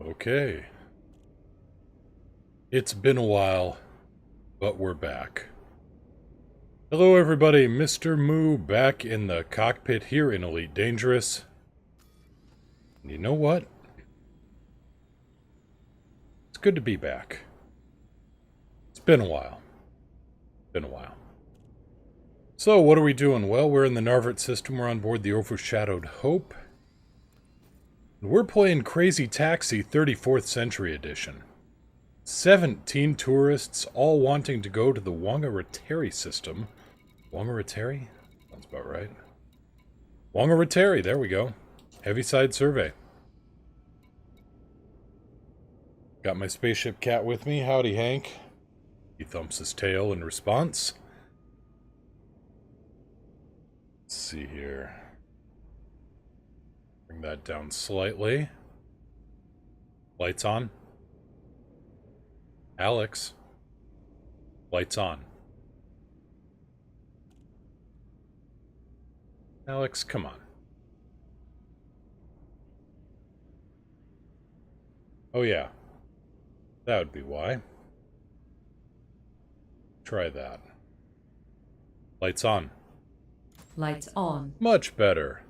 Okay. It's been a while, but we're back. Hello everybody, Mr. Moo back in the cockpit here in Elite Dangerous. And you know what? It's good to be back. It's been a while. So, what are we doing? Well, we're in the Narvert system. We're on board the Overshadowed Hope. And we're playing Crazy Taxi 34th Century Edition. 17 tourists, all wanting to go to the Whangaratari system. Whangaratari? Sounds about right. Whangaratari, there we go. Heaviside survey. Got my spaceship cat with me. Howdy, Hank. He thumps his tail in response. Let's see here. Bring that down slightly. Lights on. Alex. Lights on. Alex, come on. Oh yeah. That would be why. Try that. Lights on. Lights on. Much better.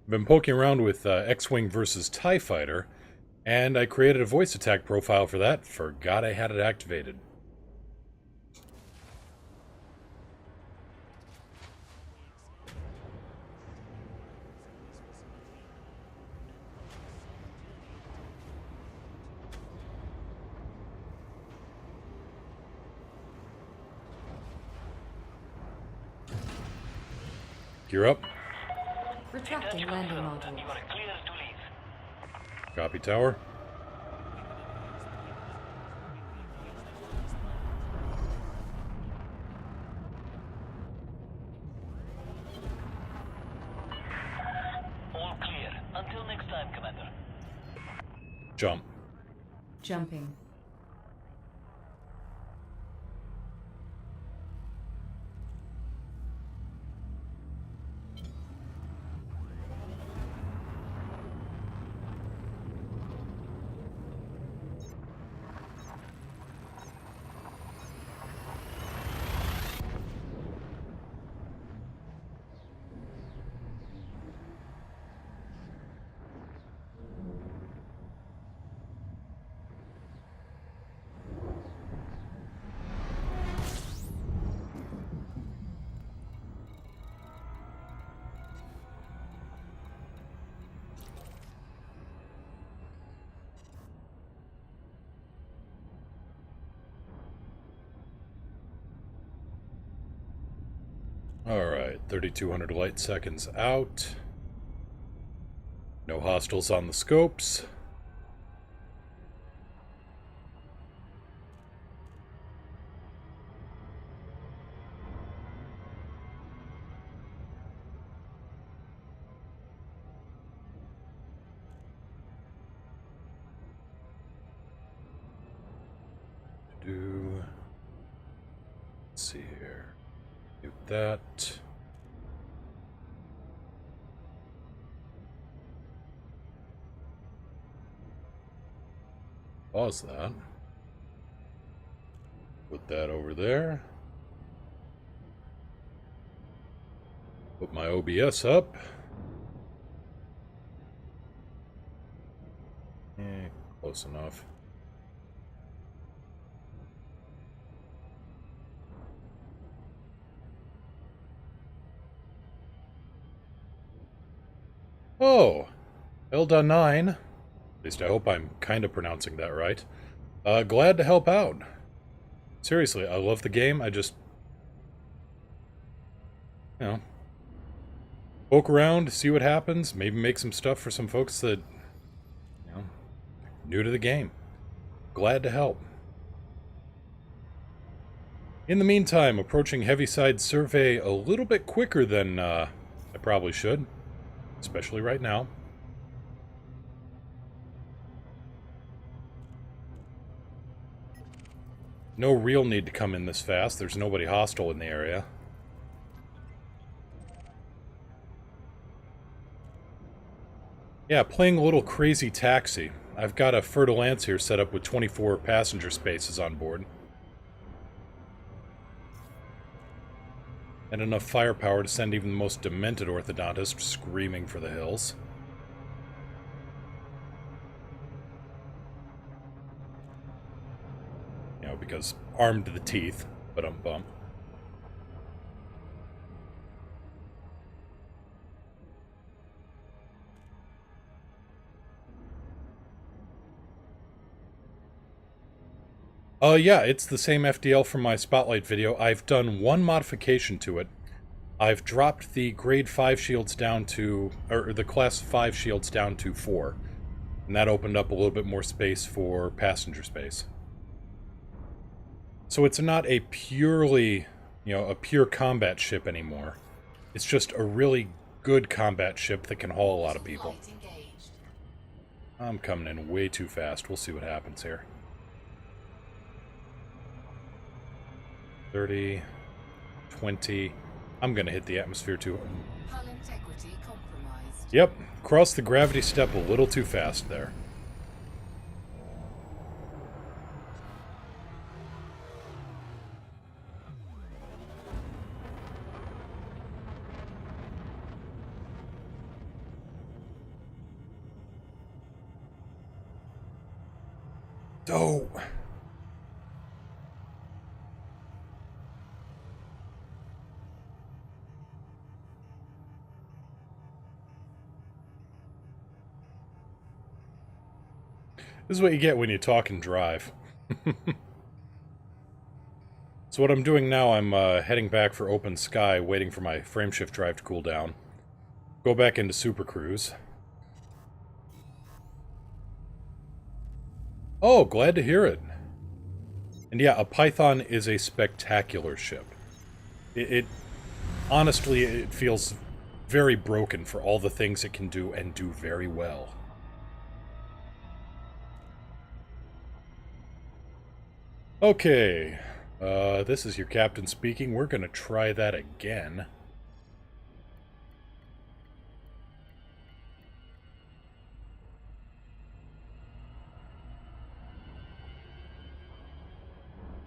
I've been poking around with X-Wing versus TIE Fighter, and I created a voice attack profile for that. Forgot I had it activated. Gear up. Retracting landing module. You are clear to leave. Copy, tower. All clear. Until next time, Commander. Jump. Jumping. Alright, 3,200 light seconds out. No hostiles on the scopes. Let's see here. Do that. Pause that. Put that over there. Put my OBS up. Close enough. Oh, Elda 9. At least I hope I'm kind of pronouncing that right. Glad to help out. Seriously, I love the game. I just, poke around, see what happens. Maybe make some stuff for some folks that, new to the game. Glad to help. In the meantime, approaching Heaviside survey a little bit quicker than I probably should. Especially right now. No real need to come in this fast. There's nobody hostile in the area. Yeah, playing a little Crazy Taxi. I've got a Fertile Lance here set up with 24 passenger spaces on board. And enough firepower to send even the most demented orthodontist screaming for the hills. You know, because armed to the teeth, but I'm bummed. Yeah, it's the same FDL from my Spotlight video. I've done one modification to it. I've dropped the grade 5 shields down to, or the class 5 shields down to 4. And that opened up a little bit more space for passenger space. So it's not a purely, you know, a pure combat ship anymore. It's just a really good combat ship that can haul a lot of people. I'm coming in way too fast. We'll see what happens here. 30, 20. I'm gonna hit the atmosphere too. Yep, crossed the gravity step a little too fast there. Oh. This is what you get when you talk and drive. So what I'm doing now, I'm heading back for open sky, waiting for my frameshift drive to cool down. Go back into Super Cruise. Oh, glad to hear it. And yeah, a Python is a spectacular ship. Honestly, it feels very broken for all the things it can do and do very well. Okay, this is your captain speaking. We're gonna try that again.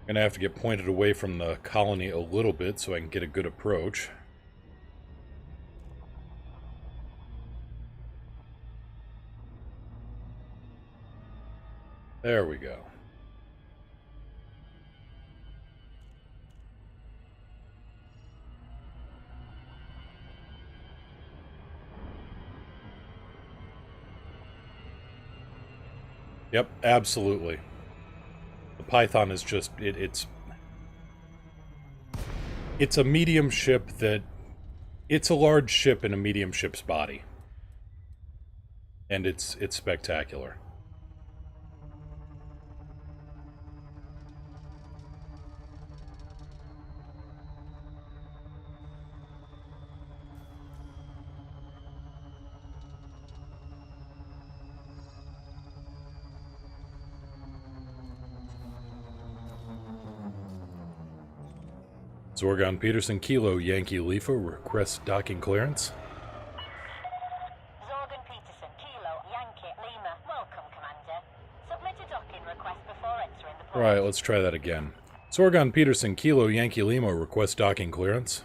Gonna have to get pointed away from the colony a little bit so I can get a good approach. There we go. Yep, absolutely. The Python is just, it's a medium ship that, it's a large ship in a medium ship's body. And it's spectacular. Zorgon Peterson, Kilo, Yankee Lefa, request docking clearance. Zorgon Peterson, Kilo, Yankee, Lima, welcome, Commander. Submit a docking request before entering the port. Alright, let's try that again. Zorgon Peterson, Kilo, Yankee Lima, request docking clearance.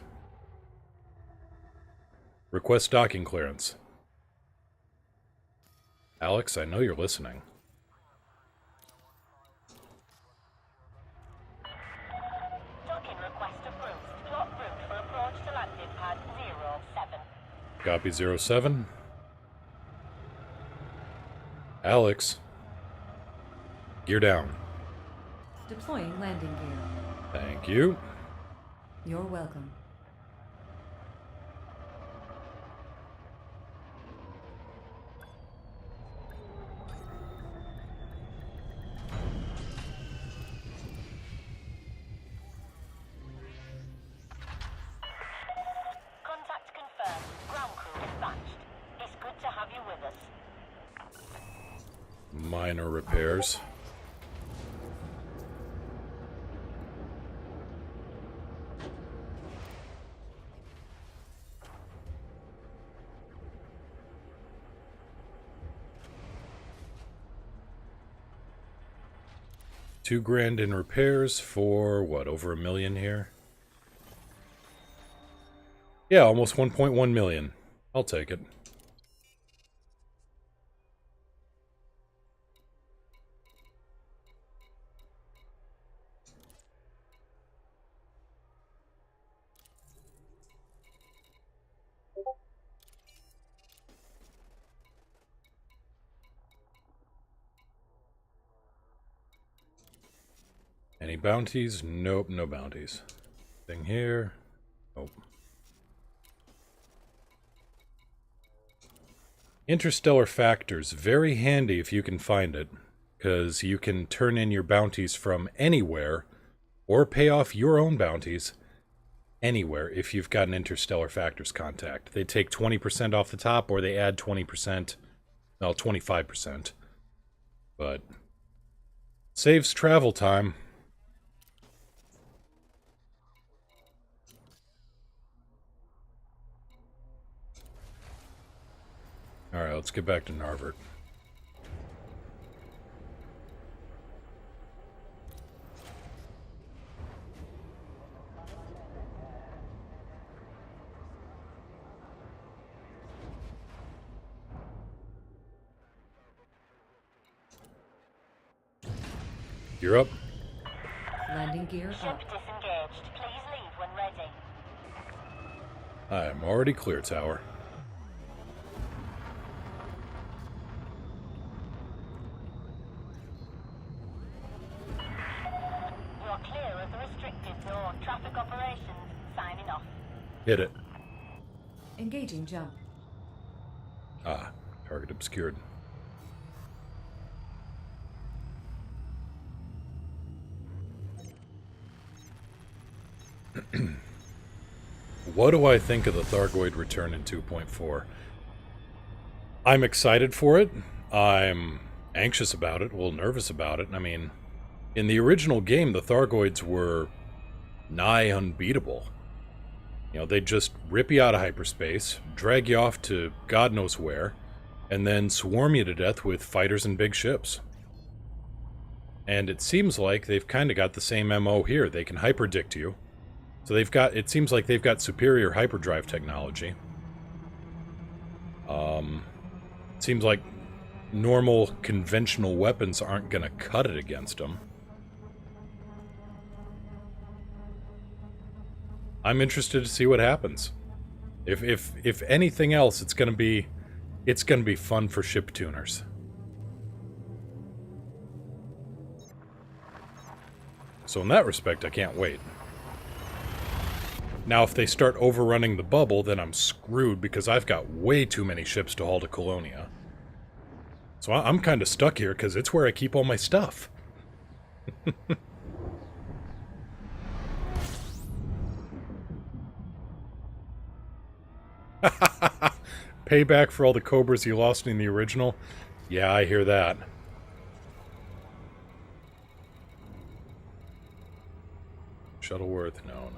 Request docking clearance. Alex, I know you're listening. Docking request approved. Plot route for approach to landing pad 07. Copy 07. Alex. Gear down. Deploying landing gear. Thank you. You're welcome. Contact confirmed. Ground crew dispatched. It's good to have you with us. Minor repairs. $2,000 in repairs for, what, over $1 million here? Yeah, almost 1.1 million. I'll take it. Any bounties? Nope, no bounties. Thing here? Nope. Interstellar Factors. Very handy if you can find it, because you can turn in your bounties from anywhere, or pay off your own bounties anywhere if you've got an Interstellar Factors contact. They take 20% off the top, or they add 20%, well, 25%. But saves travel time. Alright, let's get back to Narvert. You're up. Landing gear Ship up. disengaged. Please leave when ready. I am already clear, Tower. You're clear of the restricted zone. Traffic operations. Signing off. Hit it. Engaging jump. Ah, target obscured. What do I think of the Thargoid return in 2.4? I'm excited for it. I'm anxious about it, a little nervous about it. I mean, in the original game, the Thargoids were nigh unbeatable. You know, they'd just rip you out of hyperspace, drag you off to God knows where, and then swarm you to death with fighters and big ships. And it seems like they've kind of got the same MO here. They can hyperdict you. So it seems like they've got superior hyperdrive technology. Seems like normal, conventional weapons aren't going to cut it against them. I'm interested to see what happens. If anything else, it's gonna be fun for ship tuners. So in that respect, I can't wait. Now, if they start overrunning the bubble, then I'm screwed because I've got way too many ships to haul to Colonia. So I'm kind of stuck here because it's where I keep all my stuff. Payback for all the Cobras you lost in the original? Yeah, I hear that. Shuttleworth? No.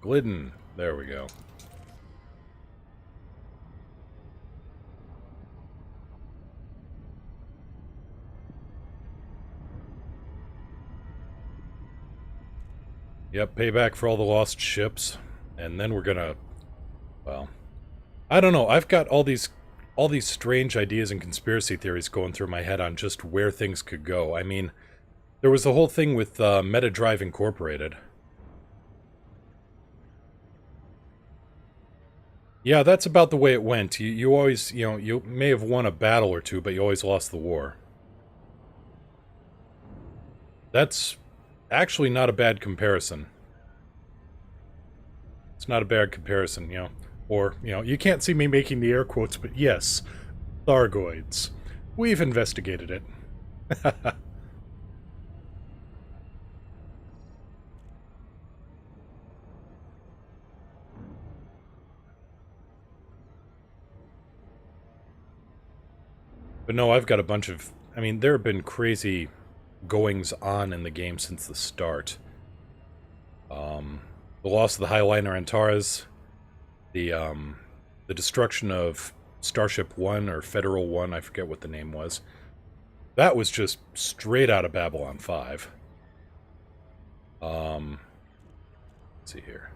Glidden. There we go. Yep, payback for all the lost ships. And then we're gonna... well... I don't know, I've got all these strange ideas and conspiracy theories going through my head on just where things could go. I mean, there was the whole thing with Meta Drive Incorporated. Yeah, that's about the way it went. You always, you know, you may have won a battle or two, but you always lost the war. That's actually not a bad comparison. It's not a bad comparison, you know. Or, you know, you can't see me making the air quotes, but yes, Thargoids. We've investigated it. But no, I've got a bunch of... I mean, there have been crazy goings-on in the game since the start. The loss of the Highliner Antares, the destruction of Starship 1 or Federal 1, I forget what the name was. That was just straight out of Babylon 5. Let's see here.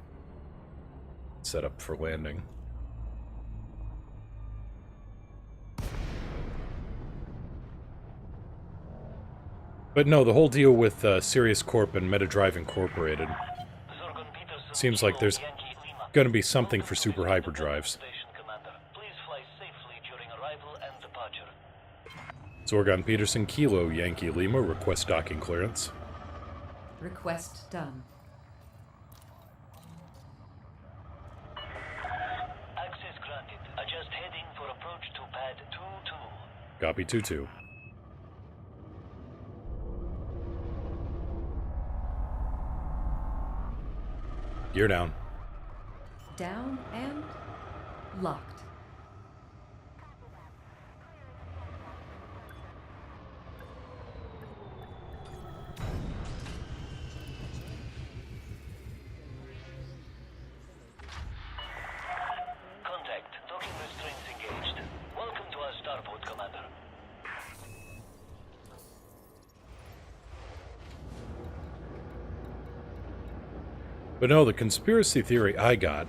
Set up for landing. But no, the whole deal with Sirius Corp and MetaDrive Incorporated seems like there's going to be something for super hyperdrives. Zorgon Peterson, Kilo, Yankee Lima, request docking clearance. Request done. Access granted. Adjust heading for approach to pad 2-2. Copy 2-2. Gear down. Down and locked. Contact. Docking restraints engaged. Welcome to our starport, Commander. But no, the conspiracy theory I got,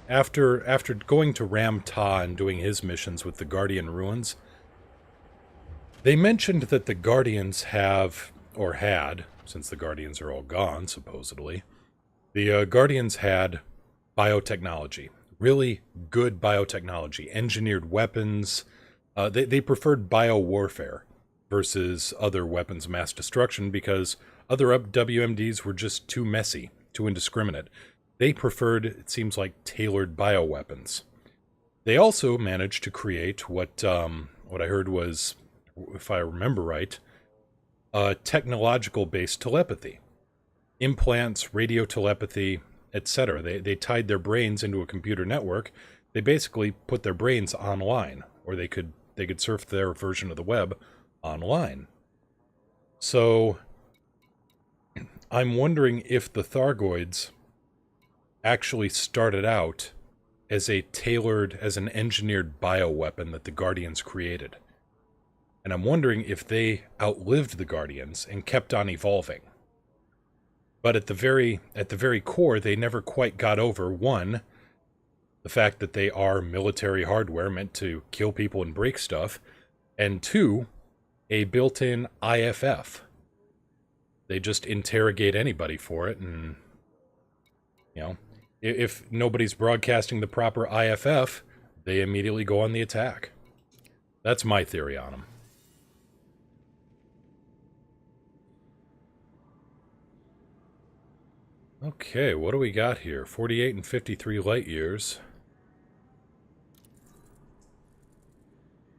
after going to Ram Ta and doing his missions with the Guardian Ruins, they mentioned that the Guardians have, or had, since the Guardians are all gone, supposedly, the Guardians had biotechnology. Really good biotechnology. Engineered weapons. They preferred biowarfare versus other weapons of mass destruction because other WMDs were just too messy, too indiscriminate. They preferred, it seems like, tailored bioweapons. They also managed to create what I heard was, if I remember right, technological-based telepathy. Implants, radio telepathy, etc. They tied their brains into a computer network. They basically put their brains online, or they could surf their version of the web online. So I'm wondering if the Thargoids actually started out as an engineered bioweapon that the Guardians created. And I'm wondering if they outlived the Guardians and kept on evolving. But at the very core, they never quite got over, one, the fact that they are military hardware meant to kill people and break stuff, and two, a built-in IFF. They just interrogate anybody for it, and, you know, if nobody's broadcasting the proper IFF, they immediately go on the attack. That's my theory on them. Okay, what do we got here? 48 and 53 light years.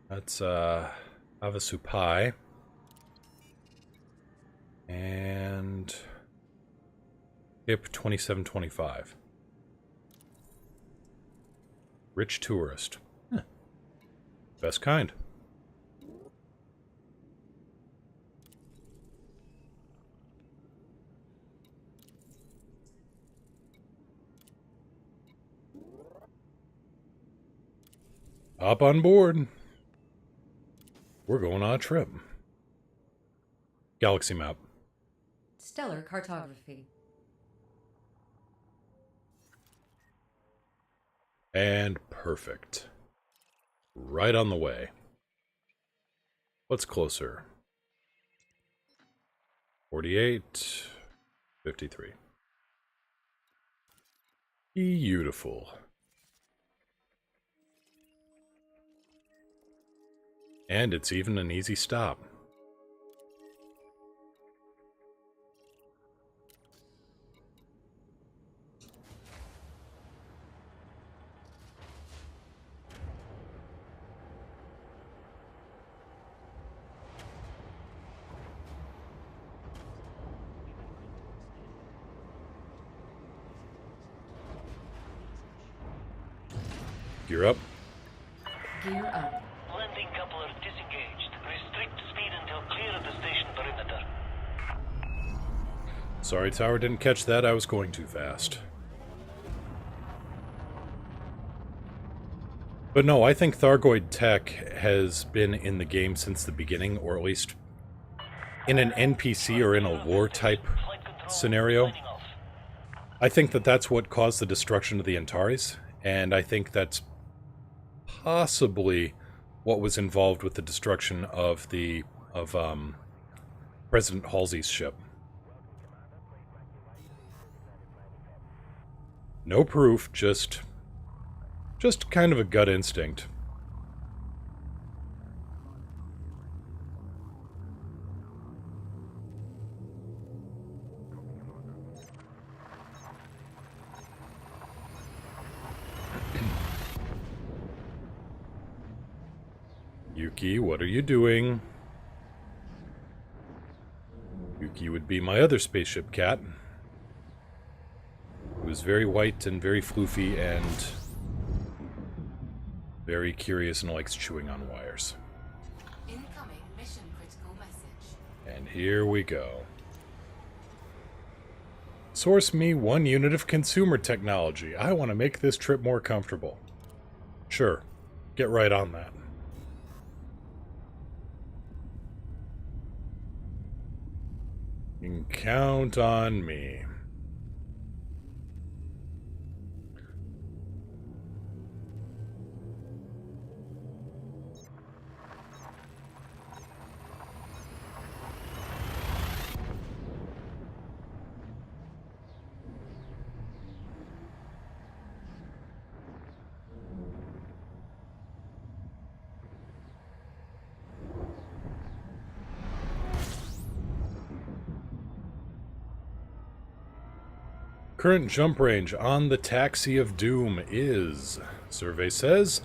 That's Havasupai. And HIP 2725. Rich tourist. Huh. Best kind. Hop on board. We're going on a trip. Galaxy map. Stellar cartography. And perfect. Right on the way. What's closer? 48, 53. Beautiful. And it's even an easy stop. Gear up. Gear up. Landing coupler disengaged. Restrict speed until clear of the station perimeter. Sorry, tower, didn't catch that. I was going too fast. But no, I think Thargoid tech has been in the game since the beginning, or at least in an NPC or in a lore type scenario. I think that that's what caused the destruction of the Antares, and I think that's possibly what was involved with the destruction of President Halsey's ship. No proof, just kind of a gut instinct. Yuki, what are you doing? Yuki would be my other spaceship cat. It was very white and very floofy and very curious and likes chewing on wires. Incoming mission critical message. And here we go. Source me 1 unit of consumer technology. I want to make this trip more comfortable. Sure. Get right on that. You can count on me. Current jump range on the Taxi of Doom is, survey says,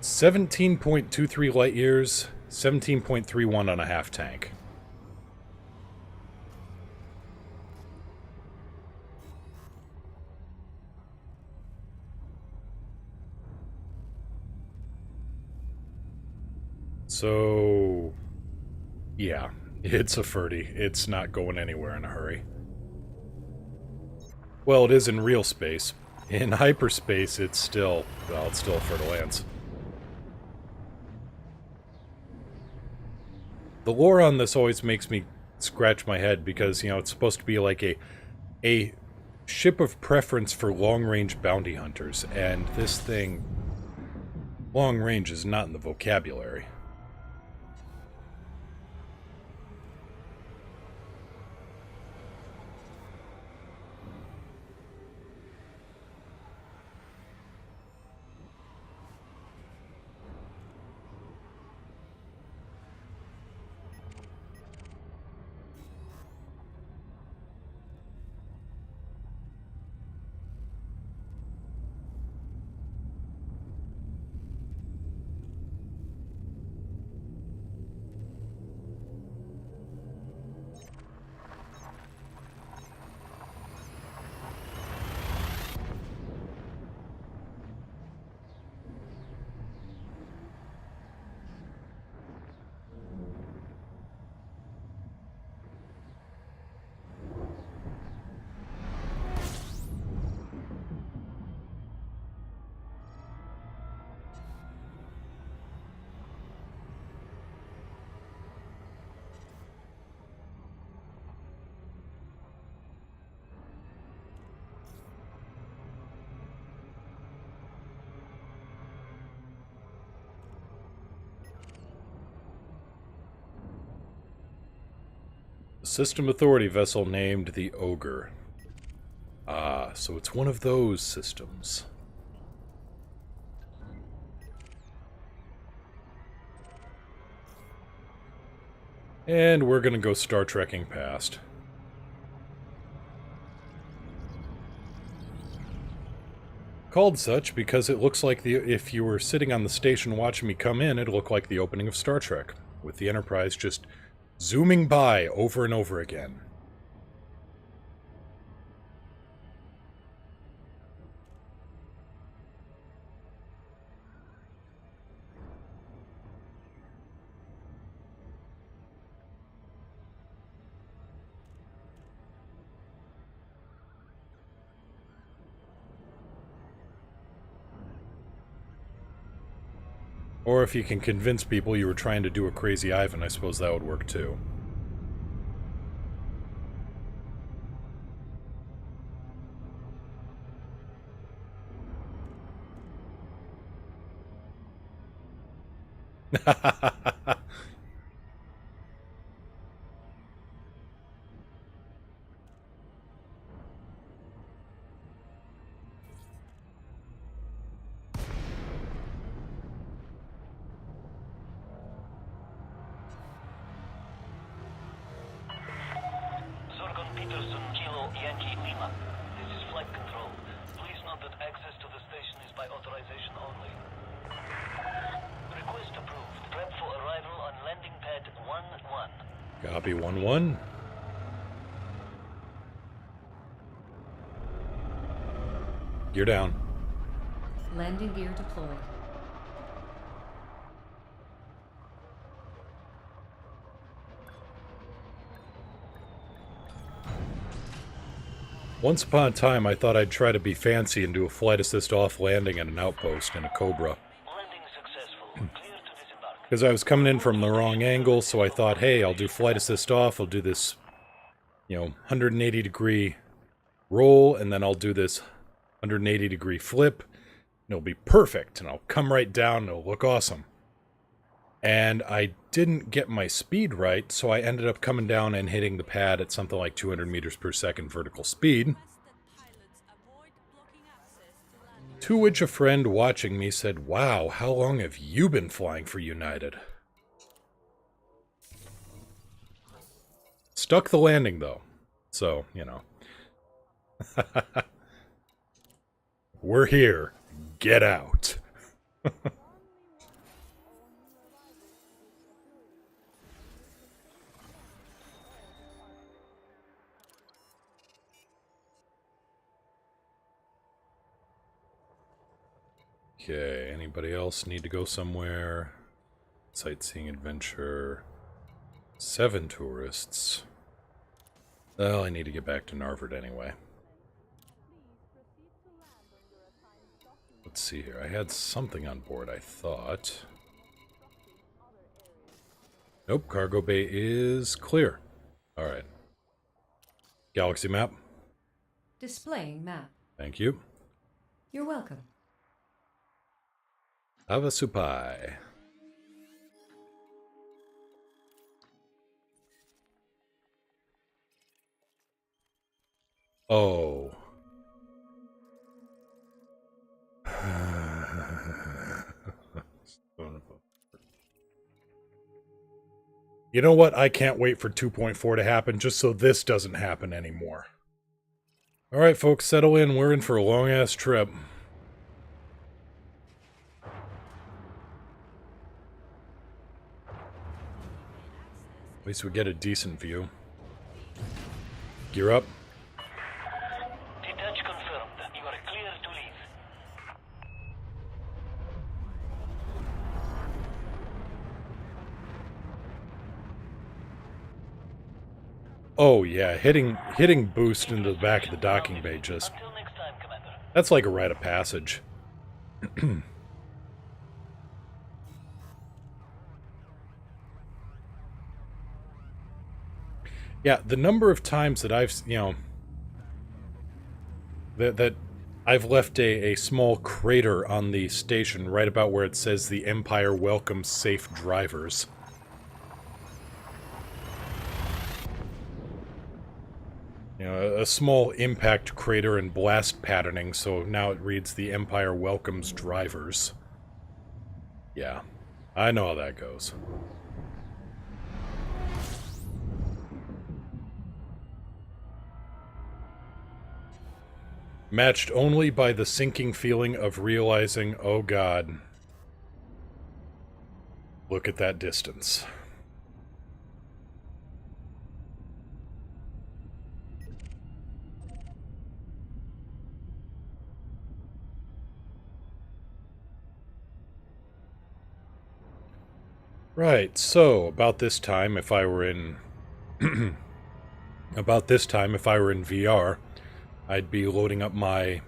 17.23 light years, 17.31 on a half tank. So, yeah, it's a 30. It's not going anywhere in a hurry. Well, it is in real space. In hyperspace, it's still, well, it's still a fertile ants. The lore on this always makes me scratch my head because, you know, it's supposed to be like a ship of preference for long-range bounty hunters, and this thing, long range is not in the vocabulary. System Authority vessel named the Ogre. Ah, so it's one of those systems. And we're gonna go Star Trekking past. Called such because it looks like if you were sitting on the station watching me come in, it'd look like the opening of Star Trek, with the Enterprise just zooming by over and over again. Or if you can convince people you were trying to do a crazy Ivan, I suppose that would work too. Zorgon Peterson, Kilo Yankee Lima. This is flight control. Please note that access to the station is by authorization only. Request approved. Prep for arrival on landing pad 1-1. Copy 1-1. Gear down. Landing gear deployed. Once upon a time, I thought I'd try to be fancy and do a flight assist off landing at an outpost in a Cobra. Landing successful. Clear to disembark. Because I was coming in from the wrong angle, so I thought, hey, I'll do flight assist off, I'll do this, 180-degree roll, and then I'll do this 180-degree flip, and it'll be perfect, and I'll come right down, and it'll look awesome. And I didn't get my speed right, so I ended up coming down and hitting the pad at something like 200 meters per second vertical speed. To which a friend watching me said, wow, how long have you been flying for United? Stuck the landing, though. So, We're here. Get out. Okay, anybody else need to go somewhere? Sightseeing adventure. 7 tourists. Well, I need to get back to Narvard anyway. Let's see here. I had something on board, I thought. Nope, cargo bay is clear. Alright. Galaxy map. Displaying map. Thank you. You're welcome. Avasupai. Oh. You know what? I can't wait for 2.4 to happen just so this doesn't happen anymore. Alright, folks, settle in. We're in for a long-ass trip. At least we get a decent view. Gear up. Detach confirmed. You are clear to leave. Oh yeah, hitting boost into the back of the docking bay just... Until next time, Commander. That's like a rite of passage. Yeah, the number of times that I've, that I've left a small crater on the station right about where it says the Empire welcomes safe drivers. A small impact crater and blast patterning, so now it reads the Empire welcomes drivers. Yeah, I know how that goes. Matched only by the sinking feeling of realizing, oh god, look at that distance. Right, so about this time if I were in VR, I'd be loading up my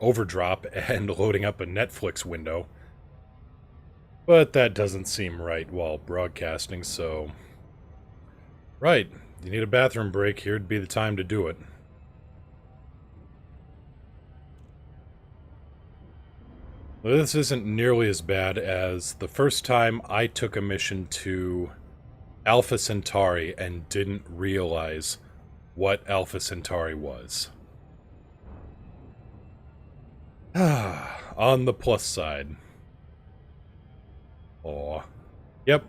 overdrop and loading up a Netflix window. But that doesn't seem right while broadcasting, so... Right, you need a bathroom break, here'd be the time to do it. Well, this isn't nearly as bad as the first time I took a mission to Alpha Centauri and didn't realize what Alpha Centauri was. On the plus side. Aw. Yep.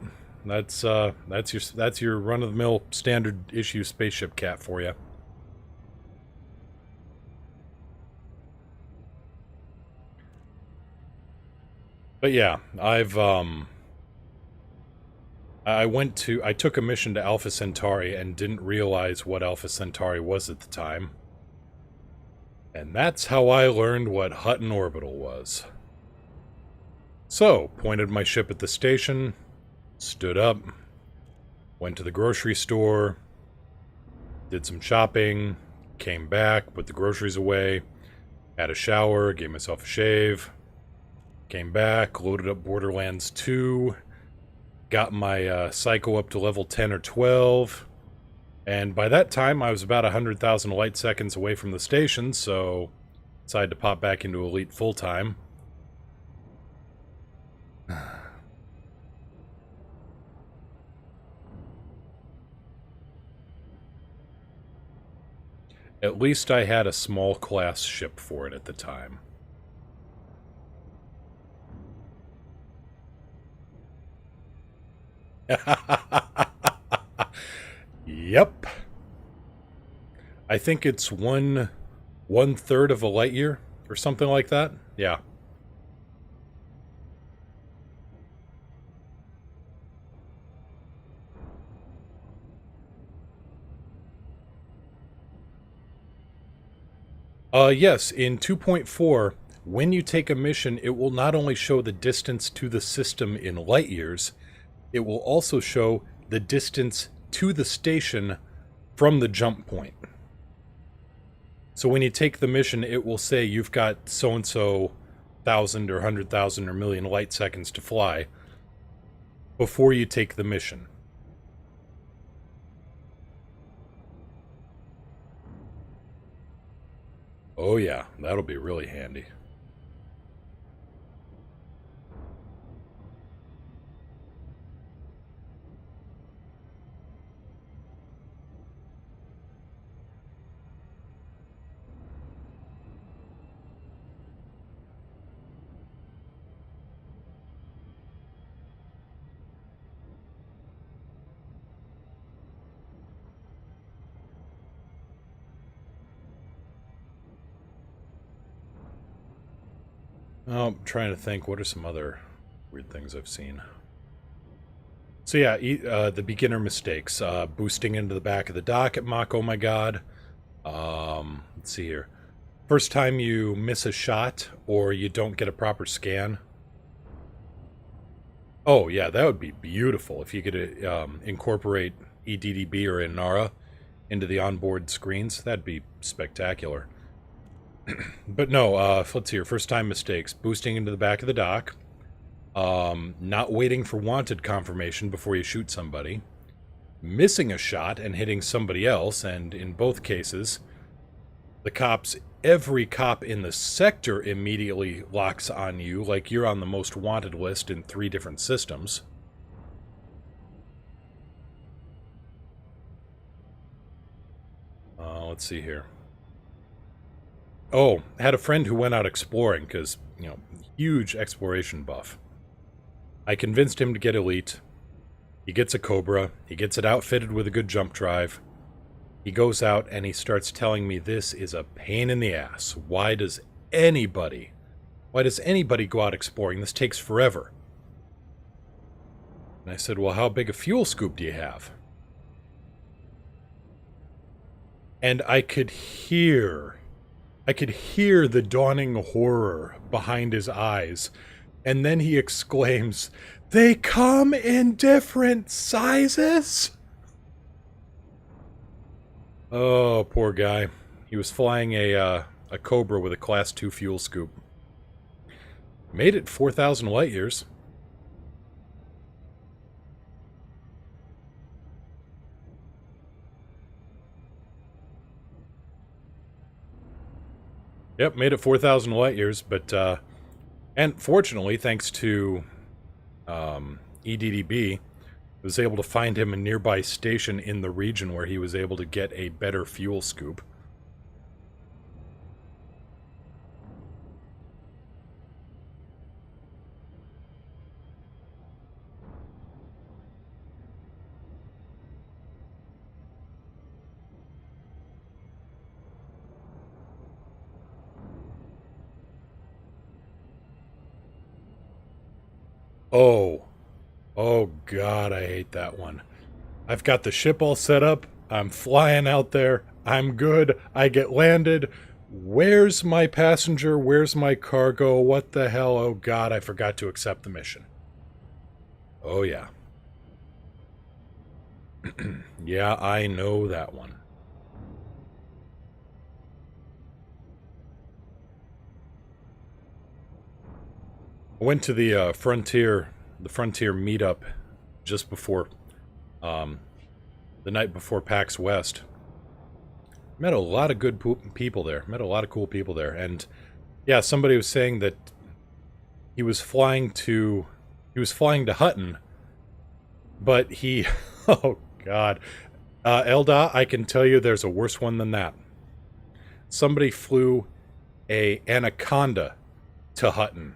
That's your run-of-the-mill standard issue spaceship cat for you. But yeah, I took a mission to Alpha Centauri and didn't realize what Alpha Centauri was at the time. And that's how I learned what Hutton Orbital was. So, pointed my ship at the station, stood up, went to the grocery store, did some shopping, came back, put the groceries away, had a shower, gave myself a shave, came back, loaded up Borderlands 2, got my Psycho up to level 10 or 12, and by that time I was about 100,000 light seconds away from the station, so decided to pop back into Elite full-time. At least I had a small class ship for it at the time. Yep. I think it's one third of a light year or something like that. Yeah. Yes, in 2.4, when you take a mission, it will not only show the distance to the system in light years, it will also show the distance to the station from the jump point. So when you take the mission, it will say you've got so-and-so 1,000 or 100,000 or million light seconds to fly before you take the mission. Oh yeah, that'll be really handy. Oh, I'm trying to think, what are some other weird things I've seen? So yeah, the beginner mistakes. Boosting into the back of the dock at Mach, oh my god. Let's see here. First time you miss a shot, or you don't get a proper scan. Oh yeah, that would be beautiful if you could incorporate EDDB or Inara into the onboard screens. That'd be spectacular. But no, let's see here. First time mistakes. Boosting into the back of the dock. Not waiting for wanted confirmation before you shoot somebody. Missing a shot and hitting somebody else, and in both cases, every cop in the sector immediately locks on you, like you're on the most wanted list in 3 different systems. Let's see here. Oh, had a friend who went out exploring, because, you know, huge exploration buff. I convinced him to get Elite. He gets a Cobra. He gets it outfitted with a good jump drive. He goes out and he starts telling me this is a pain in the ass. Why does anybody go out exploring? This takes forever. And I said, well, how big a fuel scoop do you have? And I could hear the dawning horror behind his eyes. And then he exclaims, "They come in different sizes?" Oh, poor guy. He was flying a Cobra with a Class 2 fuel scoop. Made it 4,000 light years. Yep, made it 4,000 light years, but And fortunately, thanks to EDDB, was able to find him a nearby station in the region where he was able to get a better fuel scoop. Oh god, I hate that one. I've got the ship all set up, I'm flying out there, I'm good, I get landed. Where's my passenger? Where's my cargo? What the hell? Oh god, I forgot to accept the mission. Oh yeah. Yeah, I know that one. I went to the Frontier meetup just before, the night before PAX West. Met a lot of good people there. Met a lot of cool people there. And yeah, somebody was saying that he was flying to Hutton, but he, oh god. Elda, I can tell you there's a worse one than that. Somebody flew a Anaconda to Hutton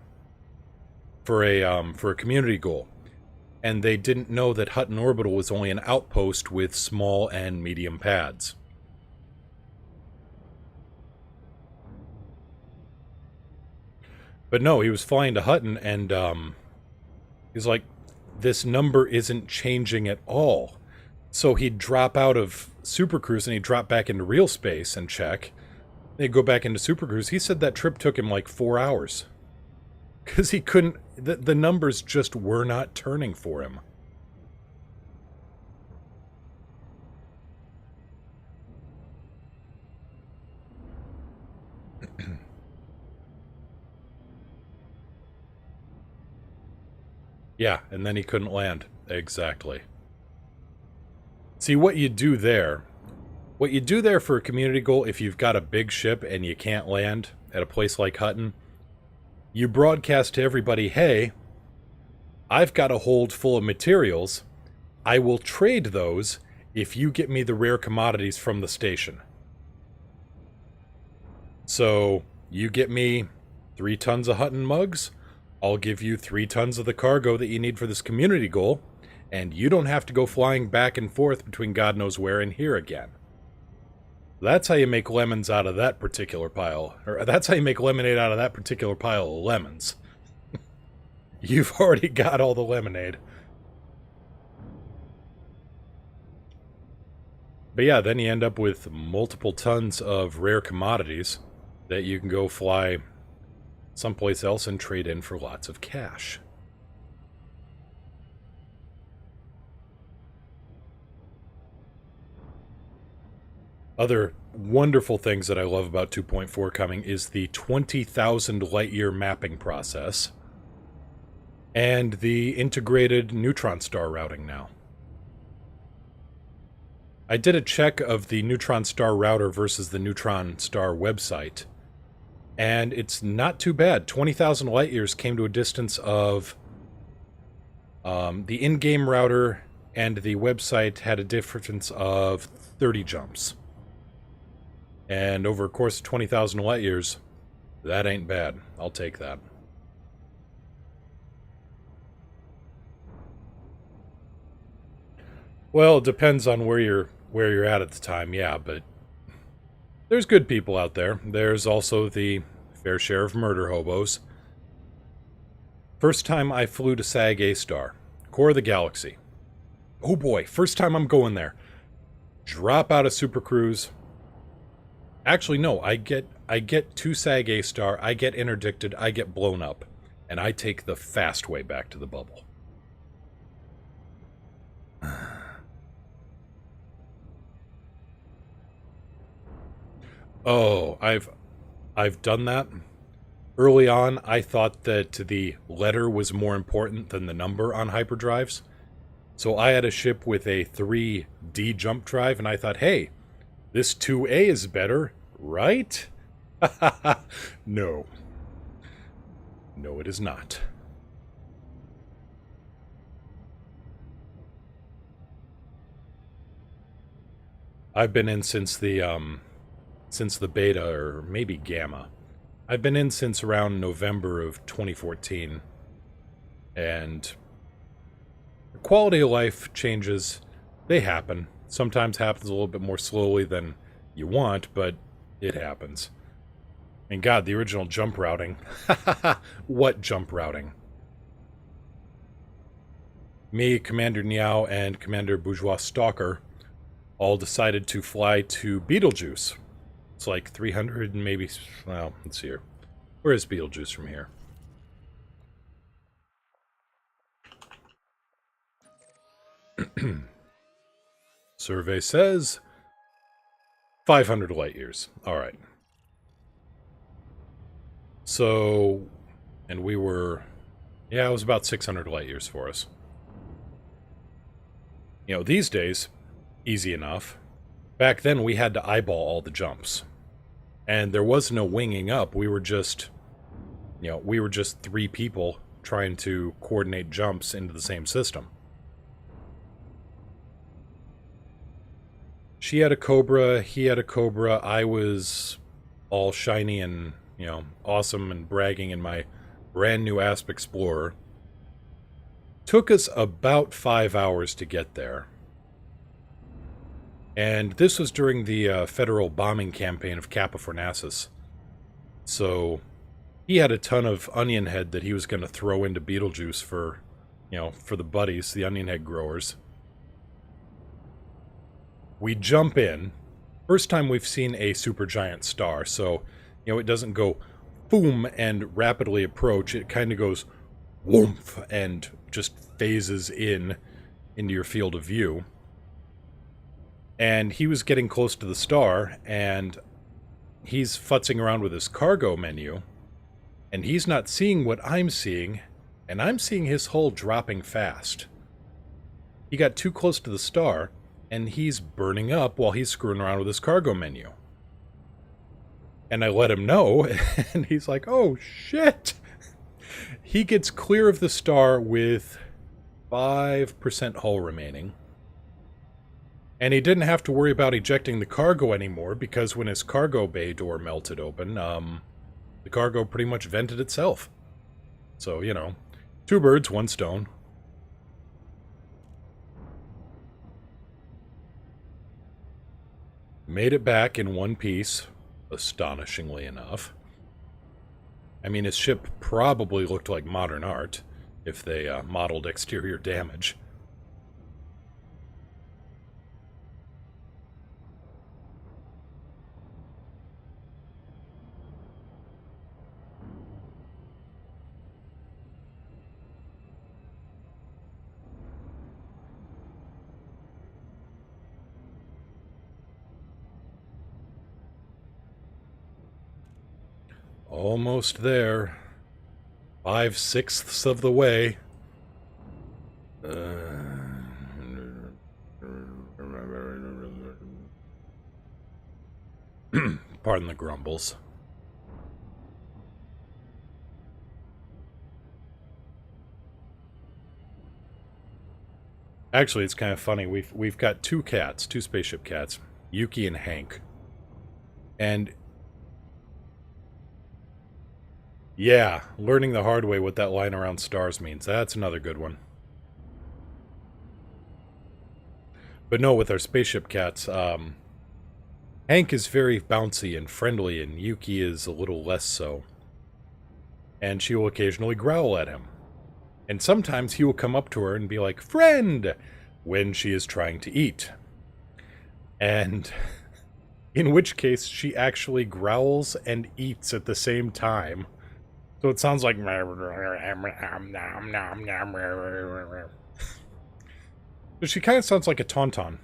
for a community goal. And they didn't know that Hutton Orbital was only an outpost with small and medium pads. But no, he was flying to Hutton, and he's like, this number isn't changing at all. So he'd drop out of Super Cruise and he'd drop back into real space and check. They'd go back into Super Cruise. He said that trip took him like 4 hours. Because he couldn't, the numbers just were not turning for him. Yeah, and then he couldn't land. Exactly. See, what you do there for a community goal, if you've got a big ship and you can't land at a place like Hutton, you broadcast to everybody, hey, I've got a hold full of materials. I will trade those if you get me the rare commodities from the station. So, you get me 3 tons of Hutton mugs, I'll give you 3 tons of the cargo that you need for this community goal, and you don't have to go flying back and forth between God knows where and here again. That's how you make lemons out of that particular pile. Or that's how you make lemonade out of that particular pile of lemons. You've already got all the lemonade. But yeah, then you end up with multiple tons of rare commodities that you can go fly someplace else and trade in for lots of cash. Other wonderful things that I love about 2.4 coming is the 20,000 light-year mapping process and the integrated neutron star routing now. I did a check of the neutron star router versus the neutron star website, and it's not too bad. 20,000 light-years came to a distance of the in-game router and the website had a difference of 30 jumps. And over a course of 20,000 light years, that ain't bad. I'll take that. Well, it depends on where you're at the time, yeah, but there's good people out there. There's also the fair share of murder hobos. First time I flew to SAG A-Star, core of the galaxy. Oh boy, first time I'm going there. Drop out of Super Cruise. Actually, no, I get to SAG A-Star, I get interdicted, I get blown up, and I take the fast way back to the bubble. Oh, I've done that. Early on, I thought that the letter was more important than the number on hyperdrives. So I had a ship with a 3D jump drive, and I thought, hey, this 2A is better, right? No. No, it is not. I've been in since the beta, or maybe gamma. I've been in since around November of 2014, and the quality of life changes, they happen. Sometimes happens a little bit more slowly than you want, but it happens. And God, the original jump routing. What jump routing? Me, Commander Niao, and Commander Bourgeois Stalker all decided to fly to Beetlejuice. It's like 300 and maybe... Well, let's see here. Where is Beetlejuice from here? Survey says 500 light years. Alright. So, and we were... Yeah, it was about 600 light years for us. You know, these days, easy enough. Back then, we had to eyeball all the jumps. And there was no winging up. We were just... You know, we were just 3 people trying to coordinate jumps into the same system. She had a Cobra, he had a Cobra, I was all shiny and, you know, awesome and bragging in my brand new Asp Explorer. Took us about 5 hours to get there. And this was during the federal bombing campaign of Kappa Fornacis. So, he had a ton of onion head that he was going to throw into Beetlejuice for, you know, for the buddies, the onion head growers. We jump in. First time we've seen a supergiant star, so, you know, it doesn't go boom and rapidly approach. It kind of goes woomph and just phases into your field of view. And he was getting close to the star, and he's futzing around with his cargo menu, and he's not seeing what I'm seeing, and I'm seeing his hull dropping fast. He got too close to the star, and he's burning up while he's screwing around with his cargo menu. And I let him know, and he's like, oh shit! He gets clear of the star with 5% hull remaining. And he didn't have to worry about ejecting the cargo anymore, because when his cargo bay door melted open, the cargo pretty much vented itself. So, you know, 2 birds, 1 stone. Made it back in one piece, astonishingly enough. I mean, his ship probably looked like modern art, if they modeled exterior damage. Almost there. 5/6 of the way. Pardon the grumbles. Actually, it's kind of funny. We've got 2 cats, 2 spaceship cats, Yuki and Hank. And yeah, learning the hard way what that line around stars means. That's another good one. But no, with our spaceship cats, Hank is very bouncy and friendly, and Yuki is a little less so. And she will occasionally growl at him. And sometimes he will come up to her and be like, "Friend!" when she is trying to eat. And in which case, she actually growls and eats at the same time. So it sounds like... She kind of sounds like a tauntaun.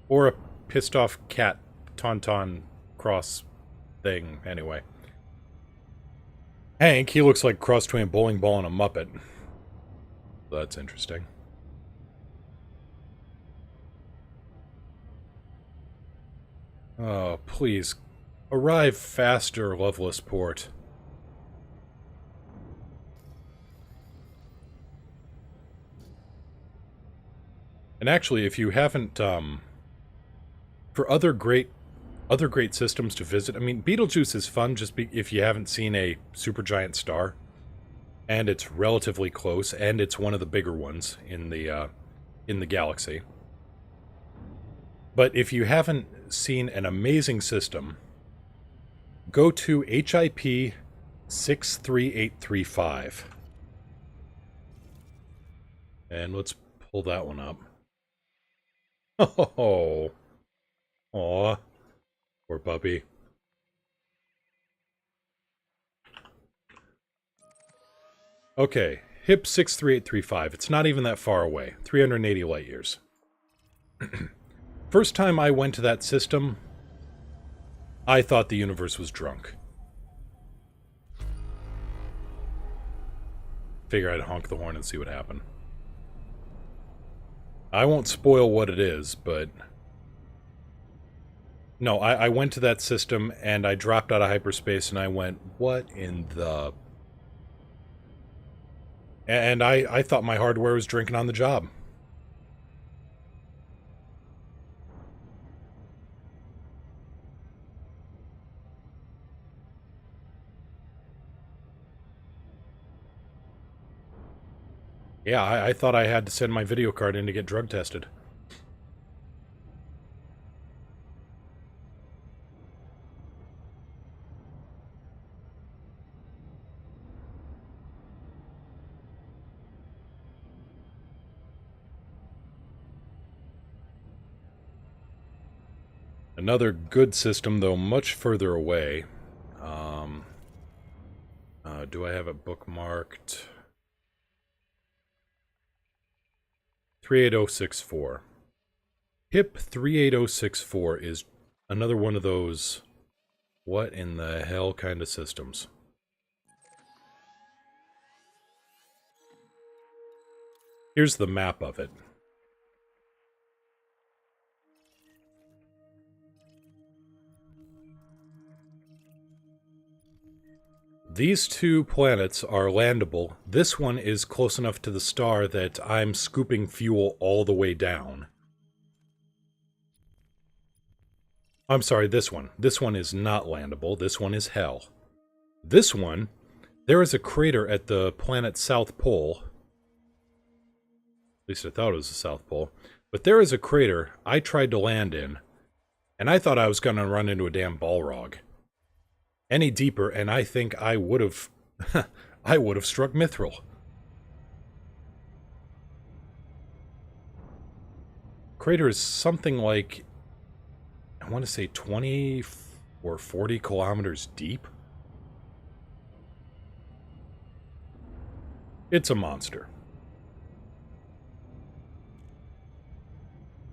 Or a pissed off cat tauntaun cross thing, anyway. Hank, he looks like a cross between a bowling ball and a Muppet. That's interesting. Oh, please. Arrive faster, Loveless Port. And actually, if you haven't, for other great systems to visit, I mean, Betelgeuse is fun if you haven't seen a supergiant star, and it's relatively close, and it's one of the bigger ones in the galaxy. But if you haven't seen an amazing system, go to HIP 63835. And let's pull that one up. Oh, aw, poor puppy. Okay, HIP 63835. It's not even that far away. 380 light years. First time I went to that system, I thought the universe was drunk. Figure I'd honk the horn and see what happened. I won't spoil what it is, but... No, I went to that system, and I dropped out of hyperspace, and I went, what in the... And I thought my hardware was drinking on the job. Yeah, I thought I had to send my video card in to get drug tested. Another good system, though much further away. Do I have it bookmarked? 38064. HIP 38064 is another one of those what in the hell kind of systems. Here's the map of it. These two planets are landable. This one is close enough to the star that I'm scooping fuel all the way down. I'm sorry, this one. This one is not landable. This one is hell. This one, there is a crater at the planet's south pole. At least I thought it was the south pole. But there is a crater I tried to land in, and I thought I was going to run into a damn Balrog. Any deeper, and I think I would have... I would have struck Mithril. Crater is something like... I want to say 20 or 40 kilometers deep. It's a monster.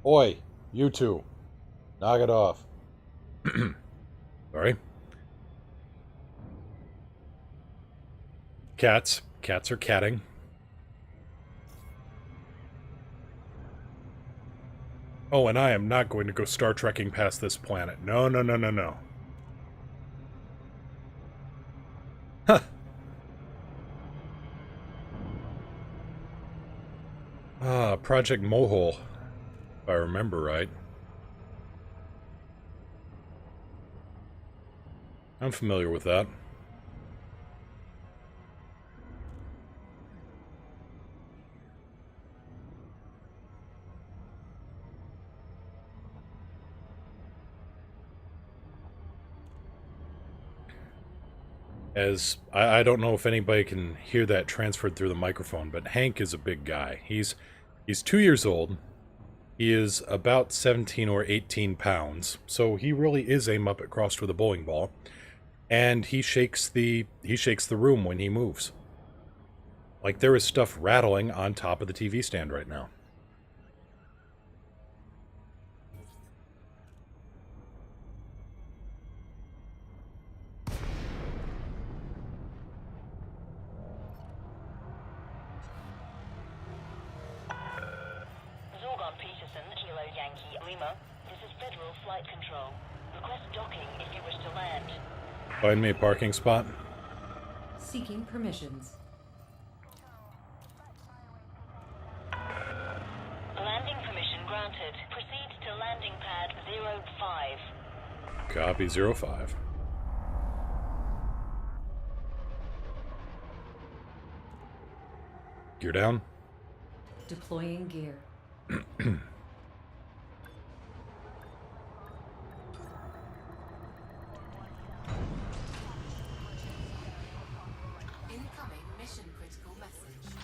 Oi, you two. Knock it off. Sorry. Cats. Cats are catting. Oh, and I am not going to go Star Trekking past this planet. No, no, no, no, no. Huh. Ah, Project Mohole, if I remember right. I'm familiar with that. As I don't know if anybody can hear that transferred through the microphone, but Hank is a big guy. He's 2 years old. He is about 17 or 18 pounds, so he really is a Muppet crossed with a bowling ball. And he shakes the room when he moves. Like there is stuff rattling on top of the TV stand right now. Find me a parking spot. Seeking permissions. Landing permissions granted. Proceed to landing pad 05. Copy 05. Gear down. Deploying gear. Incoming mission critical message.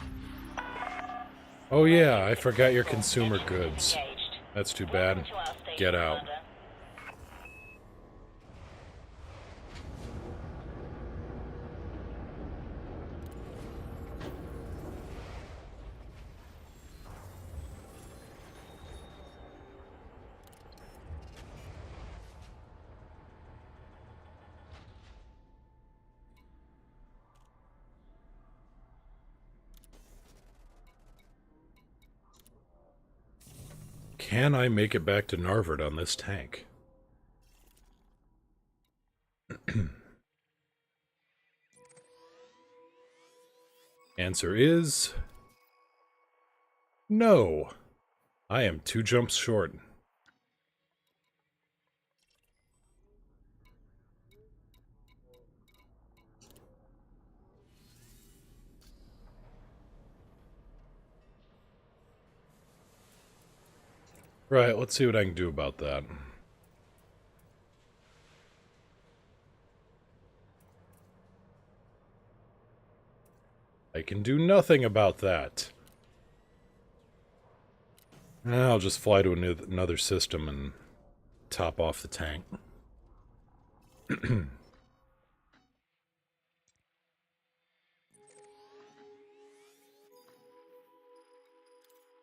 Oh yeah, I forgot your consumer goods. Engaged. That's too bad. Welcome to our station, Get out. Commander. Can I make it back to Narvard on this tank? Answer is... no. I am 2 jumps short. Right, let's see what I can do about that. I can do nothing about that. I'll just fly to another system and top off the tank.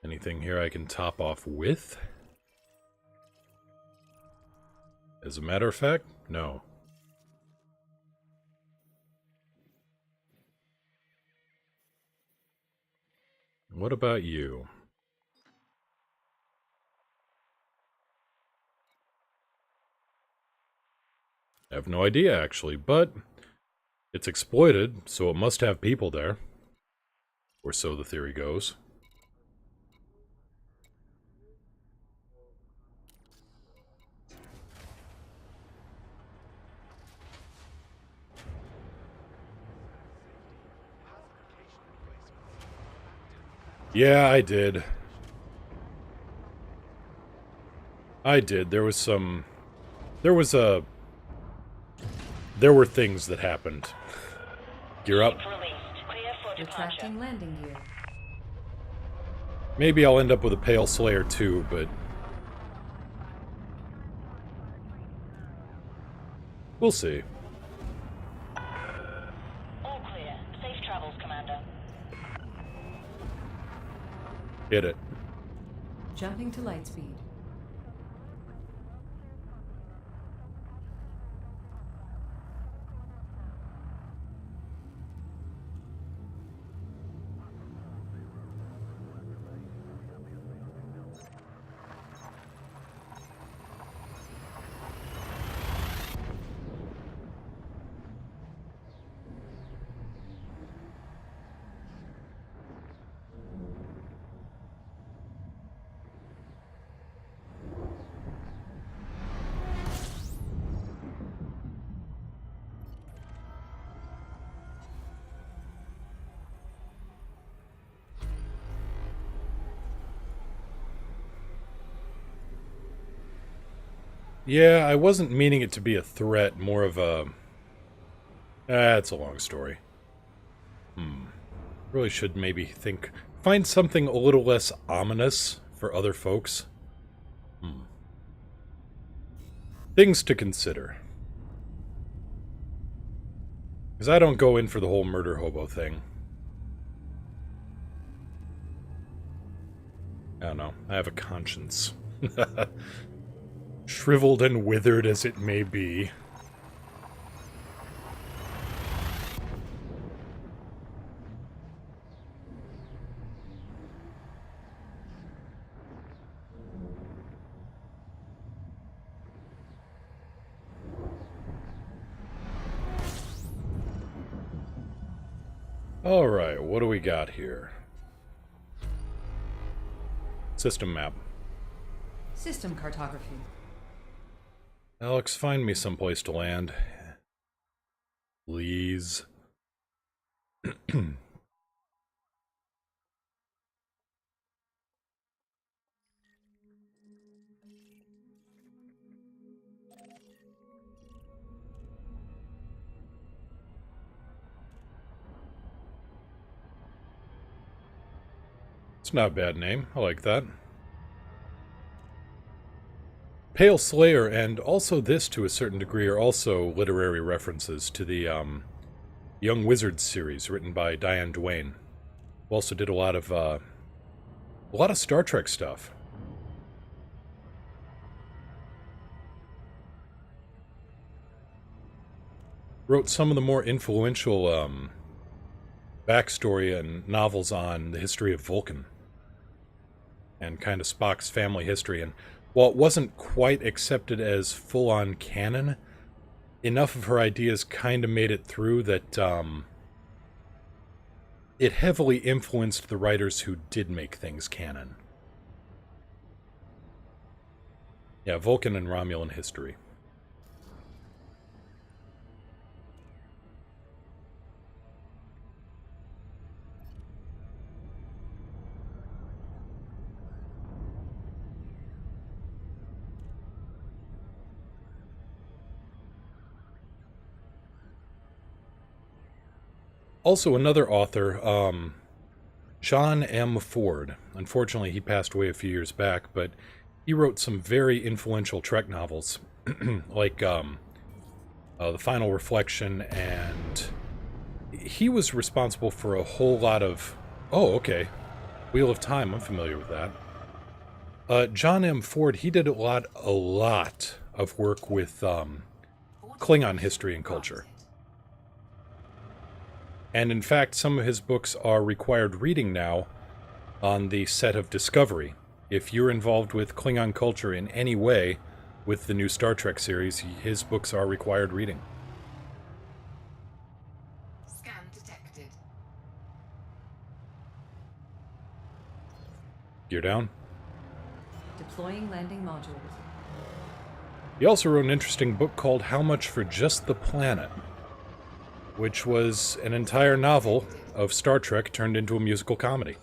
Anything here I can top off with? As a matter of fact, no. What about you? I have no idea, actually, but it's exploited, so it must have people there. Or so the theory goes. Yeah, I did. There was some... There were things that happened. Gear up. Ship released. Clear for departure. Retracting landing gear. Maybe I'll end up with a Pale Slayer too, but... we'll see. All clear. Safe travels, Commander. Hit it. Jumping to light speed. Yeah, I wasn't meaning it to be a threat, more of a... it's a long story. Really should maybe find something a little less ominous for other folks. Things to consider. Because I don't go in for the whole murder hobo thing. I don't know, I have a conscience. Shriveled and withered as it may be. Alright, what do we got here? System map. System cartography. Alex, find me someplace to land. Please. It's not a bad name. I like that. Pale Slayer and also this, to a certain degree, are also literary references to the Young Wizards series written by Diane Duane. Who also did a lot of Star Trek stuff. Wrote some of the more influential backstory and novels on the history of Vulcan and kind of Spock's family history. And while it wasn't quite accepted as full-on canon, enough of her ideas kind of made it through that it heavily influenced the writers who did make things canon. Yeah, Vulcan and Romulan history. Also, another author, John M. Ford. Unfortunately, he passed away a few years back, but he wrote some very influential Trek novels, like The Final Reflection, and he was responsible for a whole lot of... Oh, okay. Wheel of Time, I'm familiar with that. John M. Ford, he did a lot of work with Klingon history and culture. And in fact, some of his books are required reading now on the set of Discovery. If you're involved with Klingon culture in any way with the new Star Trek series, his books are required reading. Scan detected. Gear down. Deploying landing modules. He also wrote an interesting book called How Much for Just the Planet, which was an entire novel of Star Trek turned into a musical comedy.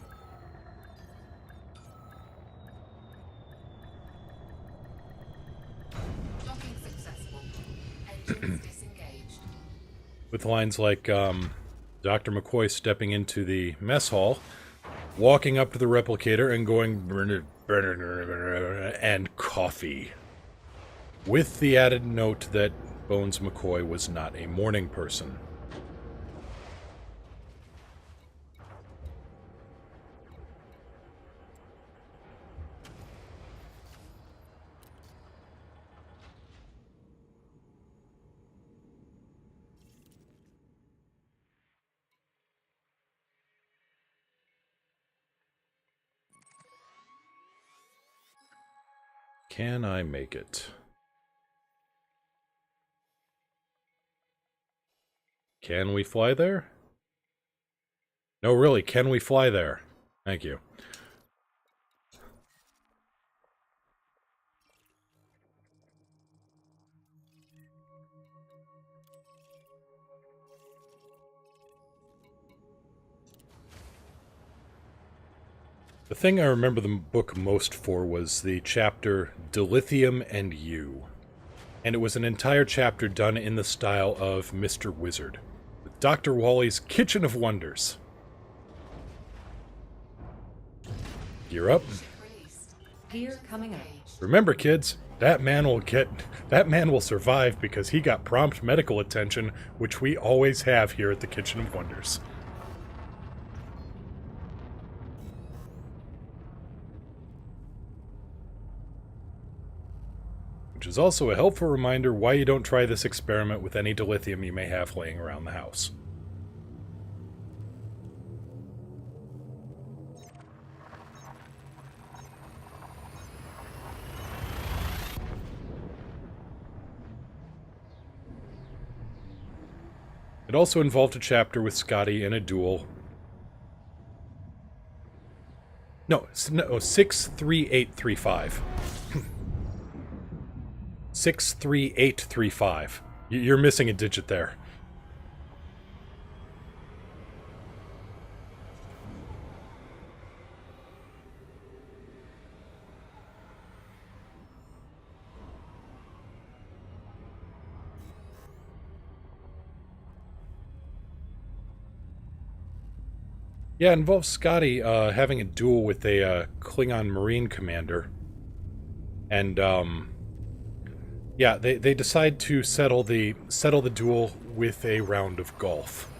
Docking successful. Engines disengaged. With lines like Dr. McCoy stepping into the mess hall, walking up to the replicator and going, and coffee. With the added note that Bones McCoy was not a morning person. Can I make it? Can we fly there? No, really, can we fly there? Thank you. The thing I remember the book most for was the chapter Dilithium and You. And it was an entire chapter done in the style of Mr. Wizard, with Dr. Wally's Kitchen of Wonders. Gear up. Released. Gear coming up. Remember, kids, that man will survive because he got prompt medical attention, which we always have here at the Kitchen of Wonders. Which is also a helpful reminder why you don't try this experiment with any dilithium you may have laying around the house. It also involved a chapter with Scotty in a duel. No, 63835. 63835. You're missing a digit there. Yeah, it involves Scotty having a duel with a Klingon Marine commander. And, yeah, they decide to settle the duel with a round of golf.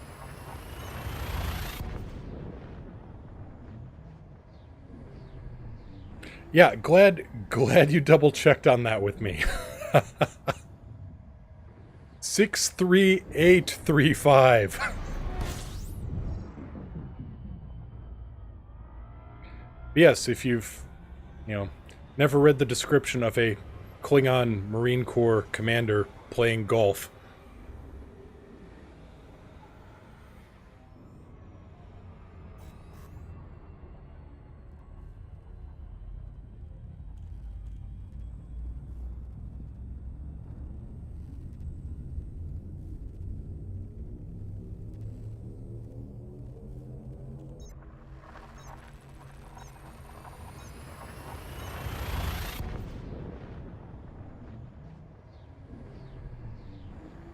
Yeah, glad you double-checked on that with me. 63835. Yes, if you've, never read the description of a Klingon Marine Corps commander playing golf.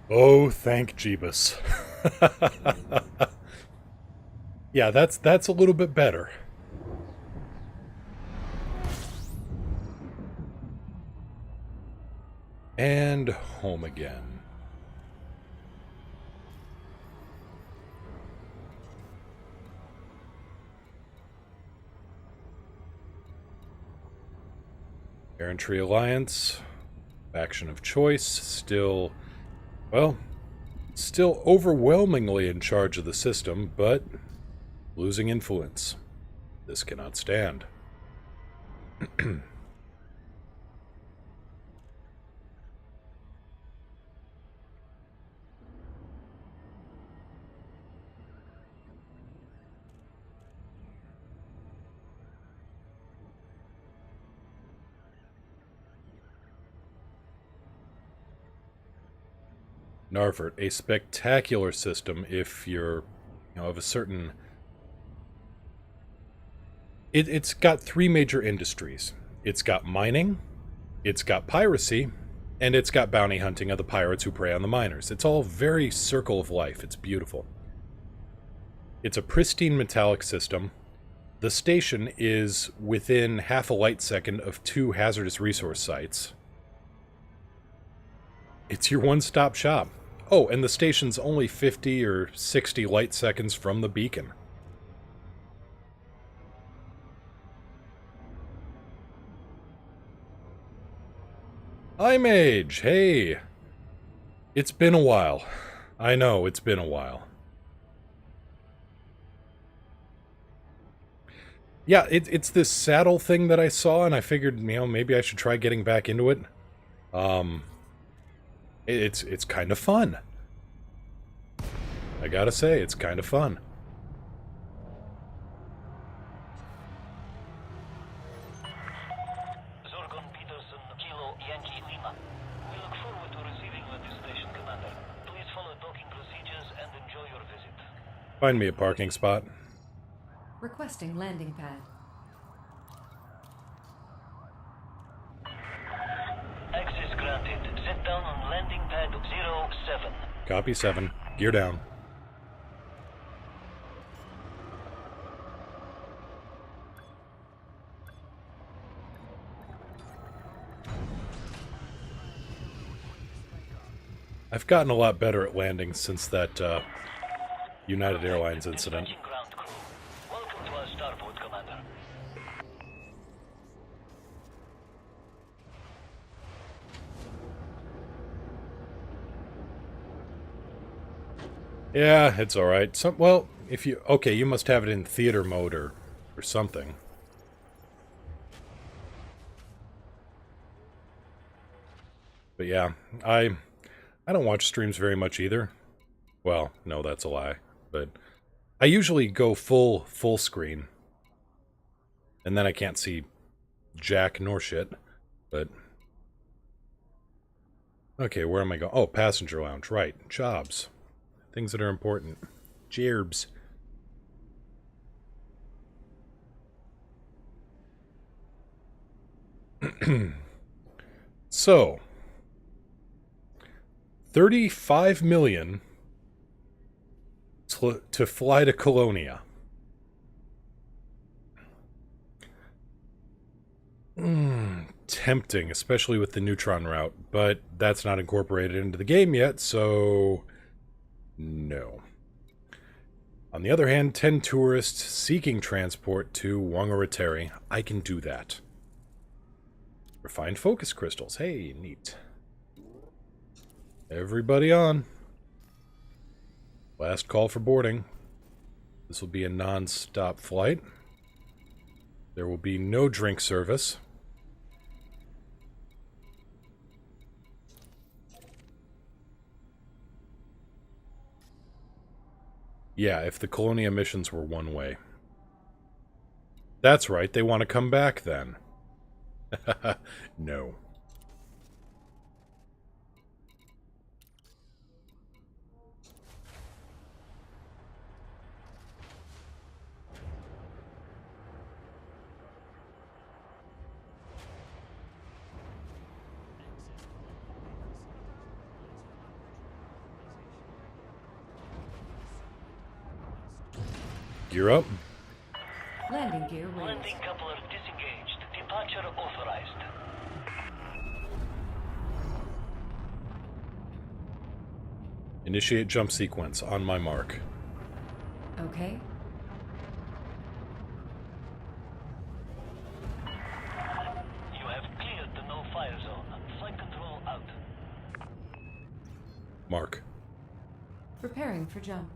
Oh, thank Jeebus. Yeah, that's a little bit better. And home again. Errantry Alliance, faction of choice, still overwhelmingly in charge of the system, but losing influence. This cannot stand. Narvert, a spectacular system if you're, of a certain... It's got three major industries. It's got mining, it's got piracy, and it's got bounty hunting of the pirates who prey on the miners. It's all very circle of life. It's beautiful. It's a pristine metallic system. The station is within half a light second of 2 hazardous resource sites. It's your one-stop shop. Oh, and the station's only 50 or 60 light seconds from the beacon. Hi, Mage! Hey! It's been a while. I know, it's been a while. Yeah, it's this saddle thing that I saw, and I figured, maybe I should try getting back into it. It's kind of fun. I gotta say, it's kind of fun. Zorgon Peterson, Kilo Yankee Lima. We look forward to receiving you at this station, Commander. Please follow docking procedures and enjoy your visit. Find me a parking spot. Requesting landing pad. Access granted. Set down on landing pad 07. Copy 7. Gear down. I've gotten a lot better at landing since that United Airlines incident. Dispatching ground crew. Welcome to our starboard, Commander. Yeah, it's alright. Well, if you... Okay, you must have it in theater mode or something. But yeah, I don't watch streams very much either. Well, no, that's a lie. But I usually go full screen. And then I can't see jack nor shit. But Okay, where am I going? Oh, passenger lounge. Right. Jobs. Things that are important. Gerbs. So, 35 million to fly to Colonia. Tempting, especially with the neutron route, but that's not incorporated into the game yet, so no. On the other hand, 10 tourists seeking transport to Whangarateri. I can do that. Refined focus crystals. Hey, neat. Everybody on. Last call for boarding. This will be a non-stop flight. There will be no drink service. Yeah, if the Colonia missions were one way. That's right, they want to come back then. No. Gear up. Landing gear raised. Landing coupler disengaged. Departure authorized. Initiate jump sequence on my mark. Okay. You have cleared the no-fire zone. Flight control out. Mark. Preparing for jump.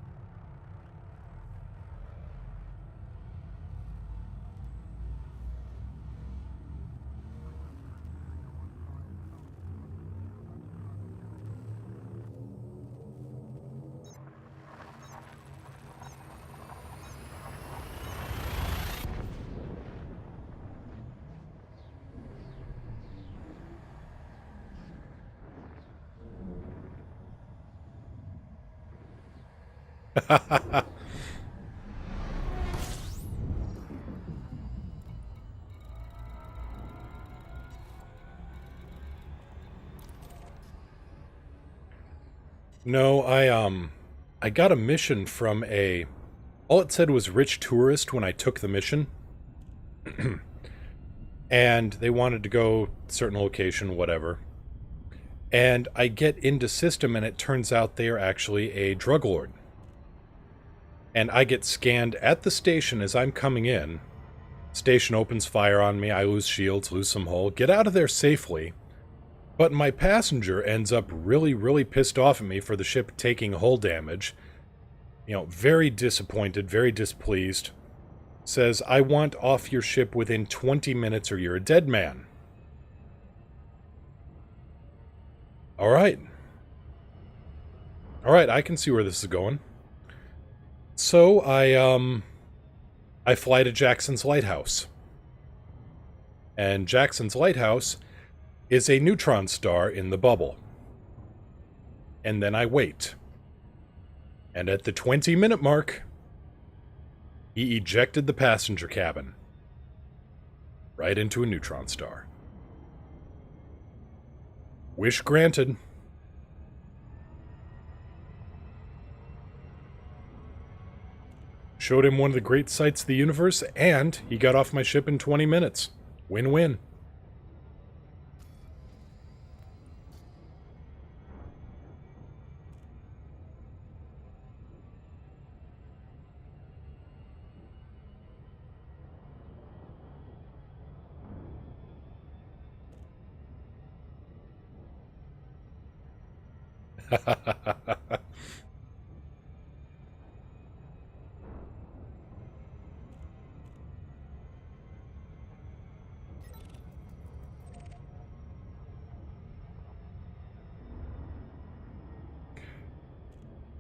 No, I got a mission from a... All it said was rich tourist when I took the mission. And they wanted to go certain location, whatever. And I get into system and it turns out they are actually a drug lord. And I get scanned at the station as I'm coming in. Station opens fire on me, I lose shields, lose some hull, get out of there safely. But my passenger ends up really, really pissed off at me for the ship taking hull damage. You know, very disappointed, very displeased. Says, I want off your ship within 20 minutes or you're a dead man. Alright. Alright, I can see where this is going. So, I fly to Jackson's Lighthouse. And Jackson's Lighthouse is a neutron star in the bubble. And then I wait. And at the 20-minute mark, he ejected the passenger cabin. Right into a neutron star. Wish granted. Showed him one of the great sights of the universe, and he got off my ship in 20 minutes. Win-win.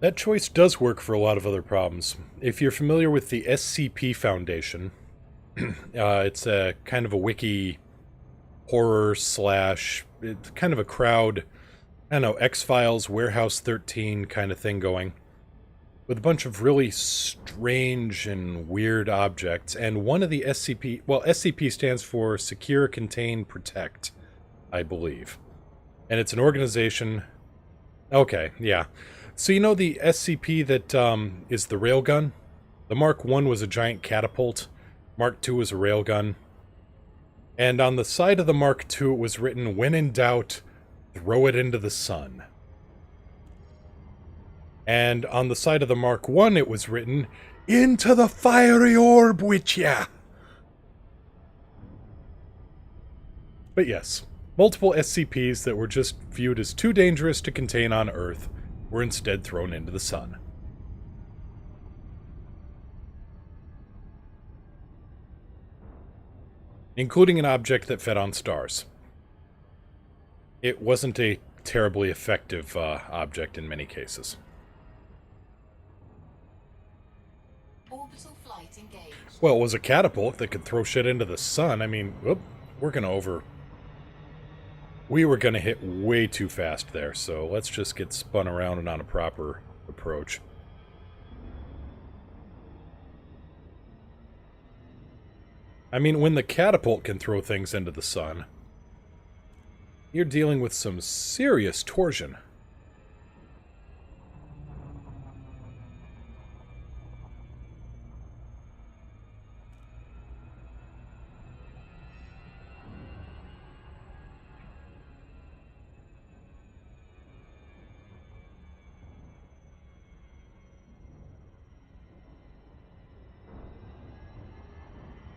That choice does work for a lot of other problems. If you're familiar with the SCP Foundation, it's a kind of a wiki horror slash, it's kind of a crowd I don't know, X-Files, Warehouse 13 kind of thing going. With a bunch of really strange and weird objects. And one of the SCP... Well, SCP stands for Secure, Contain, Protect, I believe. And it's an organization... Okay, yeah. So you know the SCP that is the railgun? The Mark I was a giant catapult. Mark II was a railgun. And on the side of the Mark II it was written, when in doubt, throw it into the sun. And on the side of the Mark I it was written, into the fiery orb with ya! But yes, multiple SCPs that were just viewed as too dangerous to contain on Earth were instead thrown into the sun. Including an object that fed on stars. It wasn't a terribly effective object in many cases. Orbital flight engaged. Well, it was a catapult that could throw shit into the sun. I mean, whoop, we were gonna hit way too fast there, so let's just get spun around and on a proper approach. I mean, when the catapult can throw things into the sun, you're dealing with some serious torsion.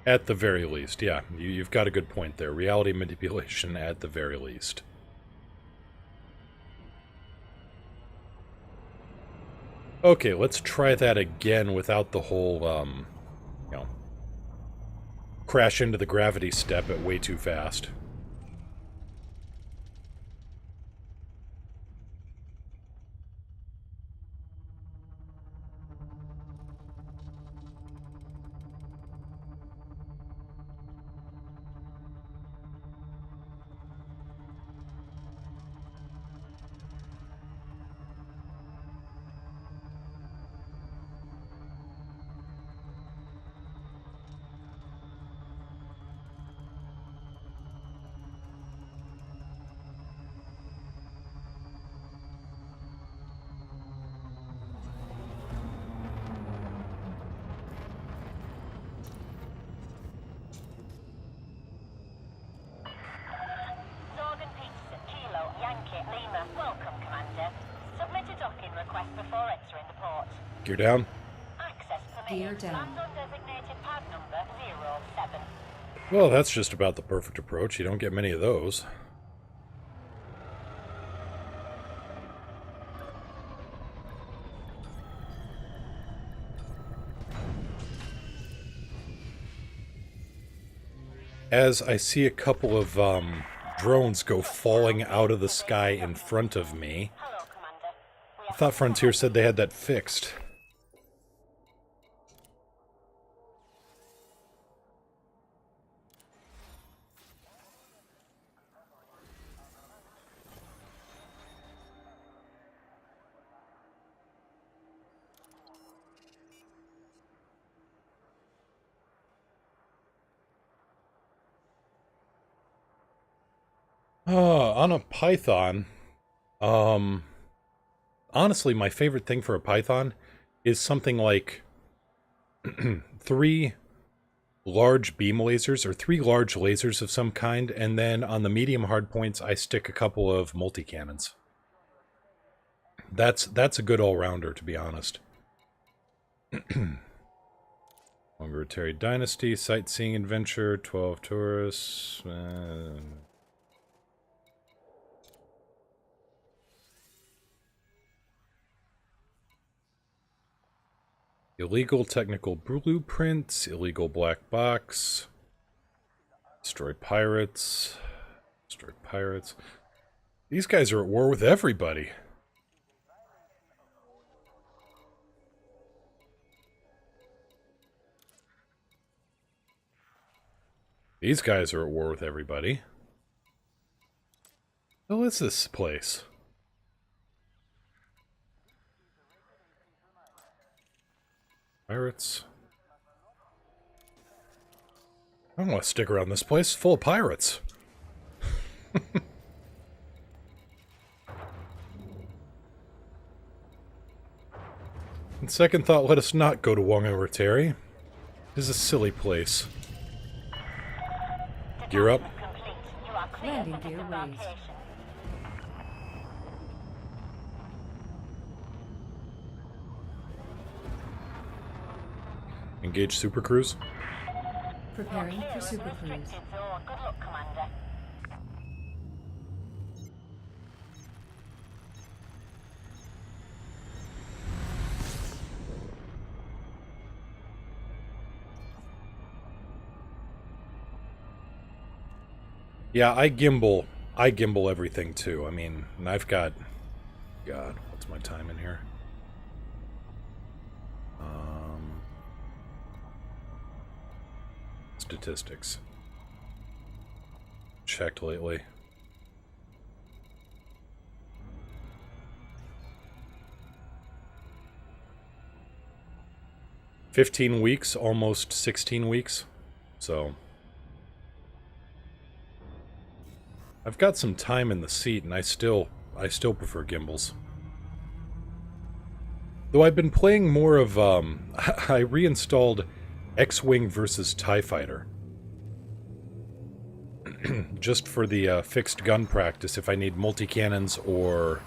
At the very least, yeah. You've got a good point there. Reality manipulation at the very least. Okay, let's try that again without the whole, you know, crash into the gravity step at way too fast. Welcome, Commander. Submit a docking request before entering the port. Gear down. Access Gear permitted. down. Land on designated pad number 07. Well, that's just about the perfect approach. You don't get many of those. As I see a couple of drones go falling out of the sky in front of me. Hello, Commander. We I thought Frontier said they had that fixed. On a Python, honestly, my favorite thing for a Python is something like 3 large beam lasers, or 3 large lasers of some kind, and then on the medium hard points, I stick a couple of multi-cannons. That's a good all-rounder, to be honest. Longer Dynasty, Sightseeing Adventure, 12 Tourists... Illegal technical blueprints, illegal black box, destroy pirates, destroy pirates. These guys are at war with everybody. These guys are at war with everybody. What is this place? Pirates. I don't want to stick around this place. It's full of pirates. On second thought, let us not go to Wongaritari. It is a silly place. Gear up. Complete. You are clear Landing for gear raised. disembarkation. Engage Super Cruise. Preparing for Clear Super is Cruise. restricted, so good luck, Commander. Yeah, I gimbal everything too. I mean, and I've got... God, what's my time in here? Statistics. Checked lately. $15 weeks, almost 16 weeks. So I've got some time in the seat, and I still prefer gimbals. Though I've been playing more of, I reinstalled X-Wing versus TIE Fighter. Just for the fixed gun practice, if I need multi-cannons or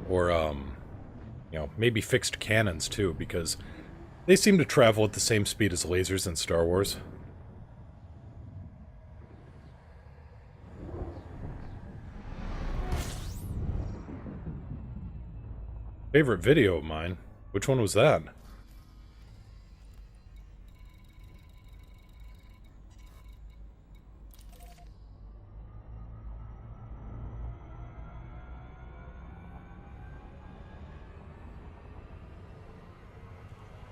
you know, maybe fixed cannons too, because they seem to travel at the same speed as lasers in Star Wars. Favorite video of mine? Which one was that?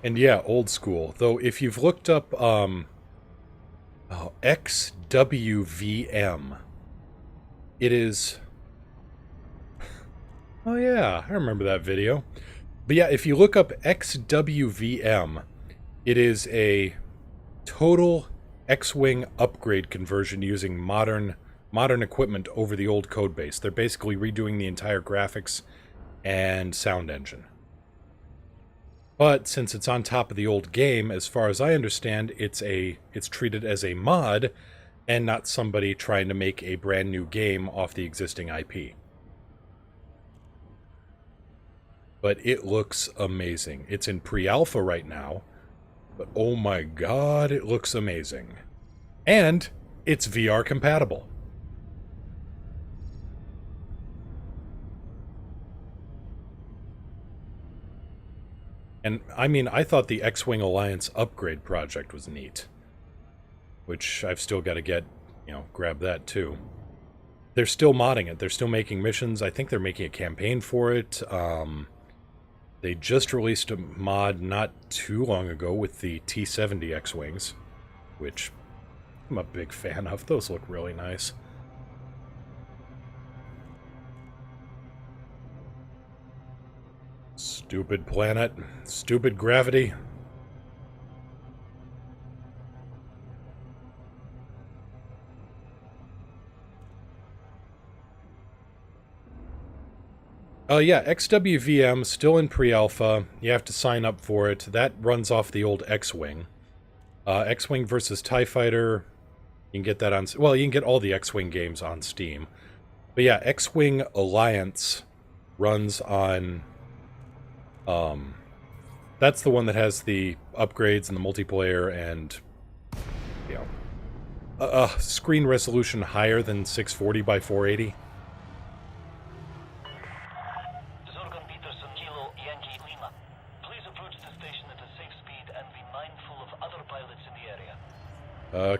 And yeah, old school. Though if you've looked up XWVM, it is... Oh yeah, I remember that video. But yeah, if you look up XWVM, it is a total X-Wing upgrade conversion using modern equipment over the old code base. They're basically redoing the entire graphics and sound engine. But since it's on top of the old game, as far as I understand, it's treated as a mod and not somebody trying to make a brand new game off the existing IP. But it looks amazing. It's in pre-alpha right now, but oh my god, it looks amazing. And it's VR compatible. And, I mean, I thought the X-Wing Alliance upgrade project was neat. Which I've still got to get, you know, grab that too. They're still modding it. They're still making missions. I think they're making a campaign for it. They just released a mod not too long ago with the T-70 X-Wings, which I'm a big fan of. Those look really nice. Stupid planet. Stupid gravity. Yeah, XWVM, still in pre-alpha. You have to sign up for it. That runs off the old X-Wing. X-Wing versus TIE Fighter. You can get that on... Well, you can get all the X-Wing games on Steam. But yeah, X-Wing Alliance runs on... that's the one that has the upgrades and the multiplayer and... You know... screen resolution higher than 640 by 480.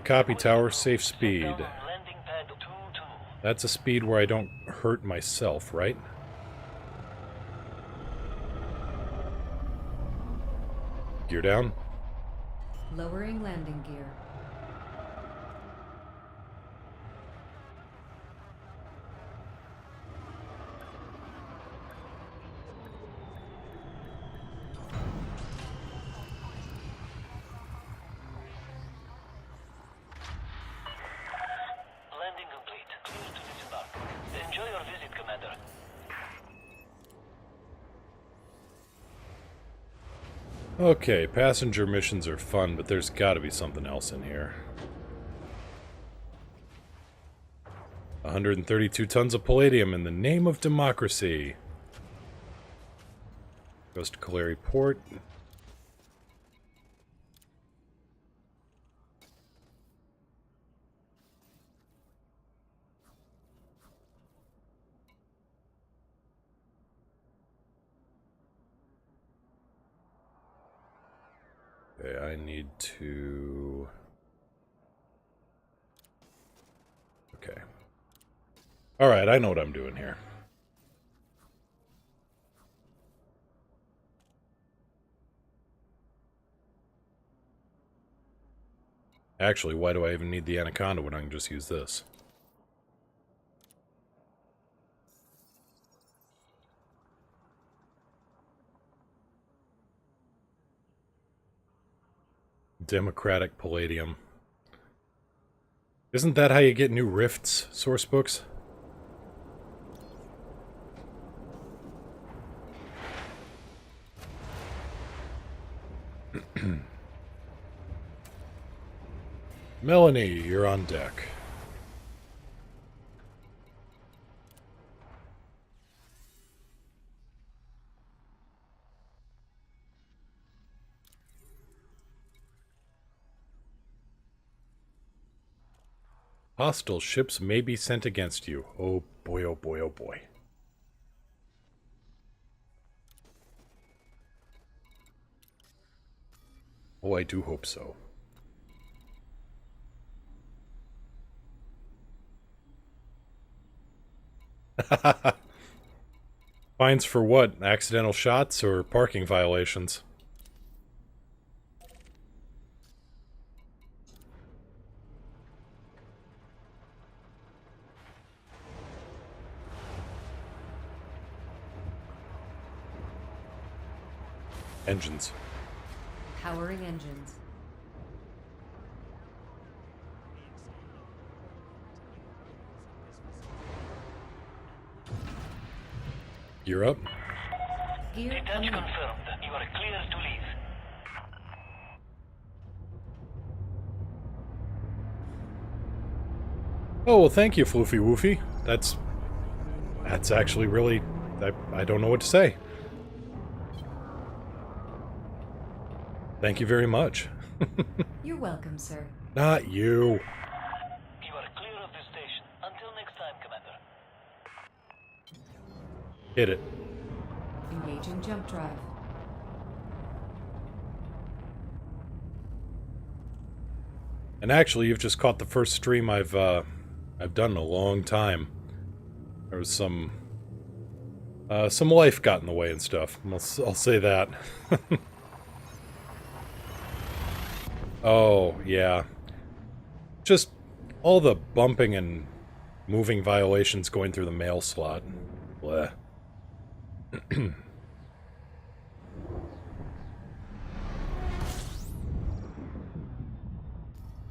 Copy tower, safe speed. That's a speed where I don't hurt myself, right? Gear down. Lowering landing gear. Okay, passenger missions are fun, but there's got to be something else in here. 132 tons of palladium in the name of democracy. Goes to Caleri Port. Okay, I need to... Okay. Alright, I know what I'm doing here. Actually, why do I even need the Anaconda when I can just use this? Democratic Palladium. Isn't that how you get new rifts, sourcebooks? Melanie, you're on deck. Hostile ships may be sent against you. Oh boy, oh boy, oh boy. Oh, I do hope so. Fines for what? Accidental shots or parking violations? Engines. Powering engines. You're up. Gear Detach coming up. confirmed. You are clear to leave. Oh, well, thank you, Floofy Woofy. That's actually really... I don't know what to say. Thank you very much. You're welcome, sir. Not you. You are clear of the station. Until next time, Commander. Hit it. Engaging jump drive. And actually, you've just caught the first stream I've done in a long time. There was some life got in the way and stuff. I'll say that. Oh, yeah. Just all the bumping and moving violations going through the mail slot. Bleh.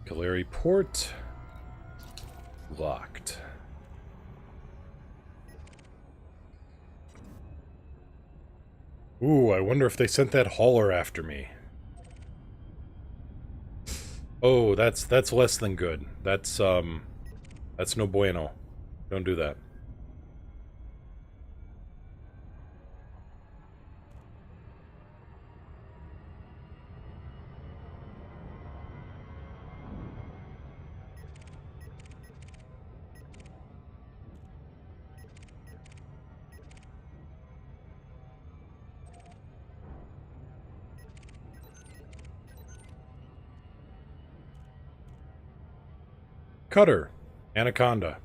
Caleri Port. Locked. Ooh, I wonder if they sent that hauler after me. Oh, that's less than good. That's no bueno. Don't do that. Cutter. Anaconda.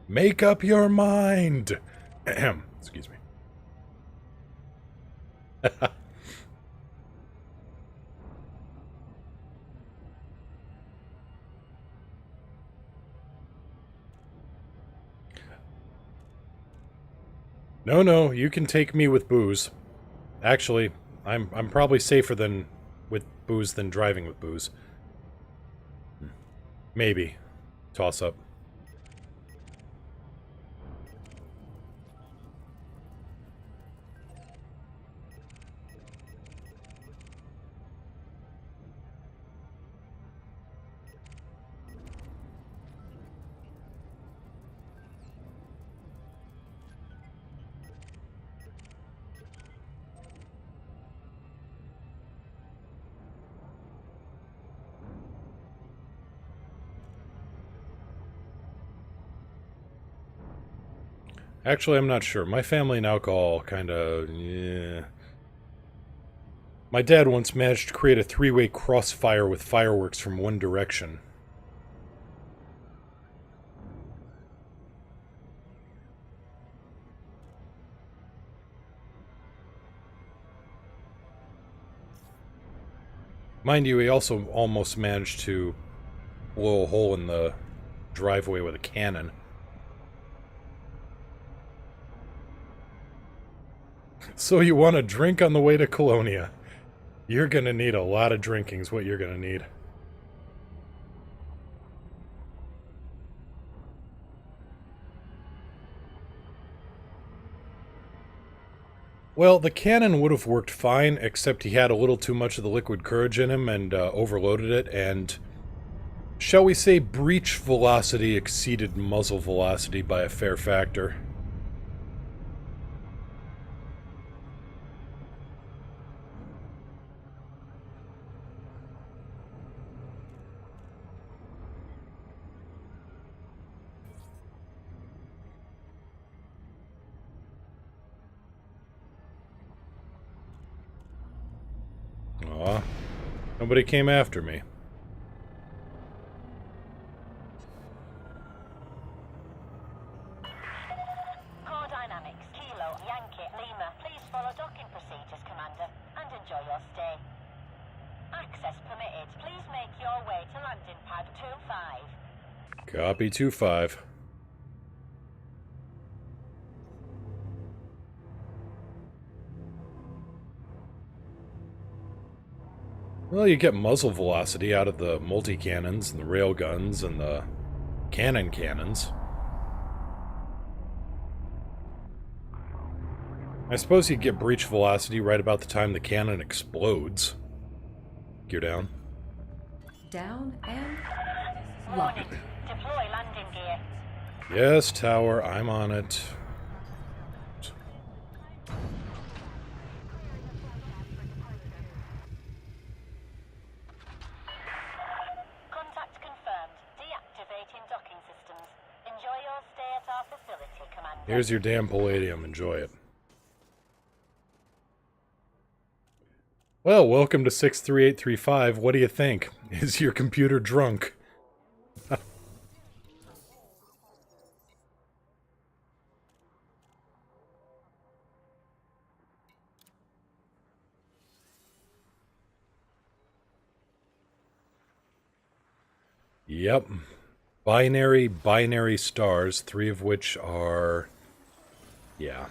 Make up your mind! Ahem. Excuse me. No, you can take me with booze. Actually, I'm probably safer than with booze than driving with booze. Maybe. Toss up. Actually, I'm not sure. My family and alcohol kinda... yeah. My dad once managed to create a three-way crossfire with fireworks from one direction. Mind you, he also almost managed to blow a hole in the driveway with a cannon. So you want a drink on the way to Colonia? You're gonna need a lot of drinking is what you're gonna need. Well, the cannon would have worked fine, except he had a little too much of the liquid courage in him and overloaded it, and... shall we say breech velocity exceeded muzzle velocity by a fair factor. Aw, nobody came after me. Core Dynamics, Kilo, Yankee, Lima. Please follow docking procedures, Commander, and enjoy your stay. Access permitted. Please make your way to landing pad 25. Copy 2-5. Well, you get muzzle velocity out of the multi-cannons and the railguns and the cannons. I suppose you get breach velocity right about the time the cannon explodes. Gear down. Down and lock. Warning. Deploy landing gear. Yes, tower, I'm on it. Contact confirmed. Deactivating docking systems. Enjoy your stay at our facility, Commander. Here's your damn palladium, enjoy it. Well, welcome to 63835. What do you think? Is your computer drunk? Yep. Binary stars, 3 of which are... yeah.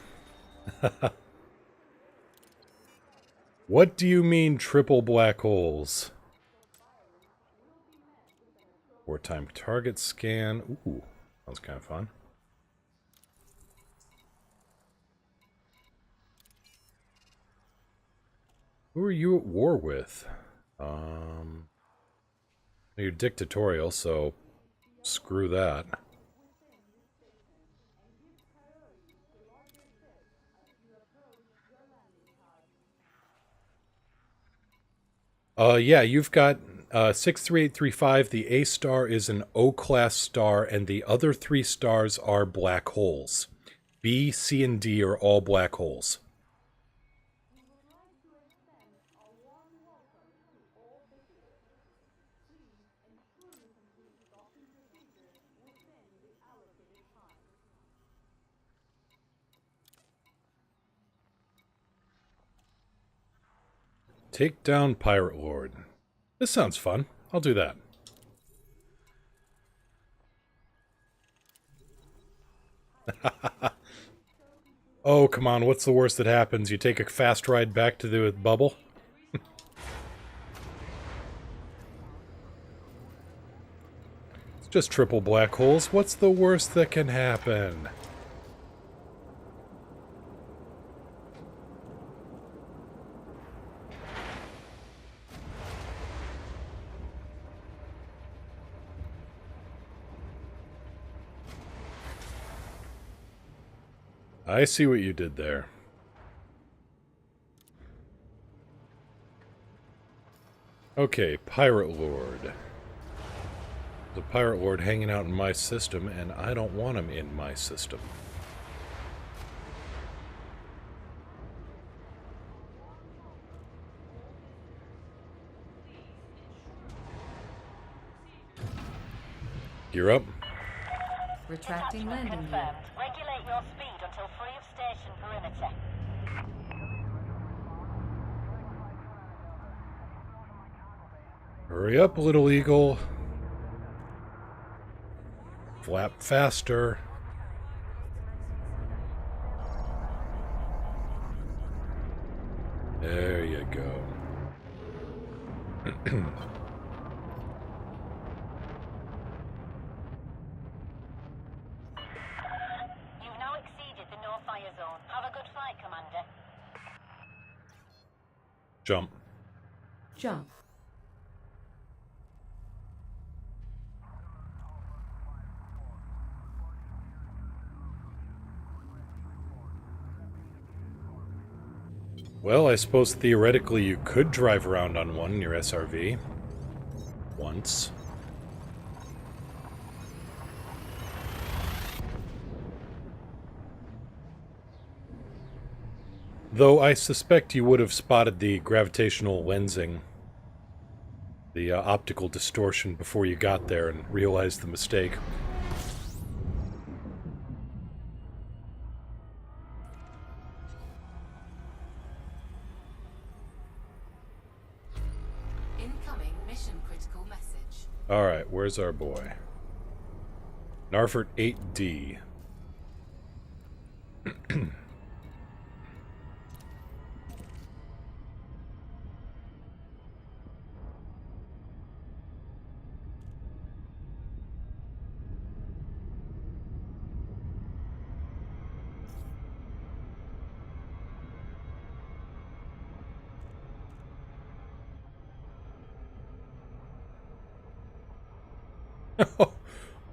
What do you mean triple black holes? Wartime target scan. Ooh, sounds kind of fun. Who are you at war with? You're dictatorial, so screw that. Yeah, you've got 63835. The A star is an O-class star, and the other 3 stars are black holes. B, C, and D are all black holes. Take down Pirate Lord. This sounds fun. I'll do that. Oh, come on. What's the worst that happens? You take a fast ride back to the bubble? It's just triple black holes. What's the worst that can happen? I see what you did there. Okay, Pirate Lord. The Pirate Lord hanging out in my system, and I don't want him in my system. You're up. Retracting Detachment landing gear. confirmed. Regulate your speed until free of station perimeter. Hurry up, little eagle. Flap faster. There you go. You've now exceeded the no-fire zone. Have a good flight, Commander. Jump. Jump. Well, I suppose theoretically you could drive around on one in your SRV. Once. Though I suspect you would have spotted the gravitational lensing, the optical distortion before you got there and realized the mistake. Incoming mission critical message. Alright, where's our boy? Narfort 8D.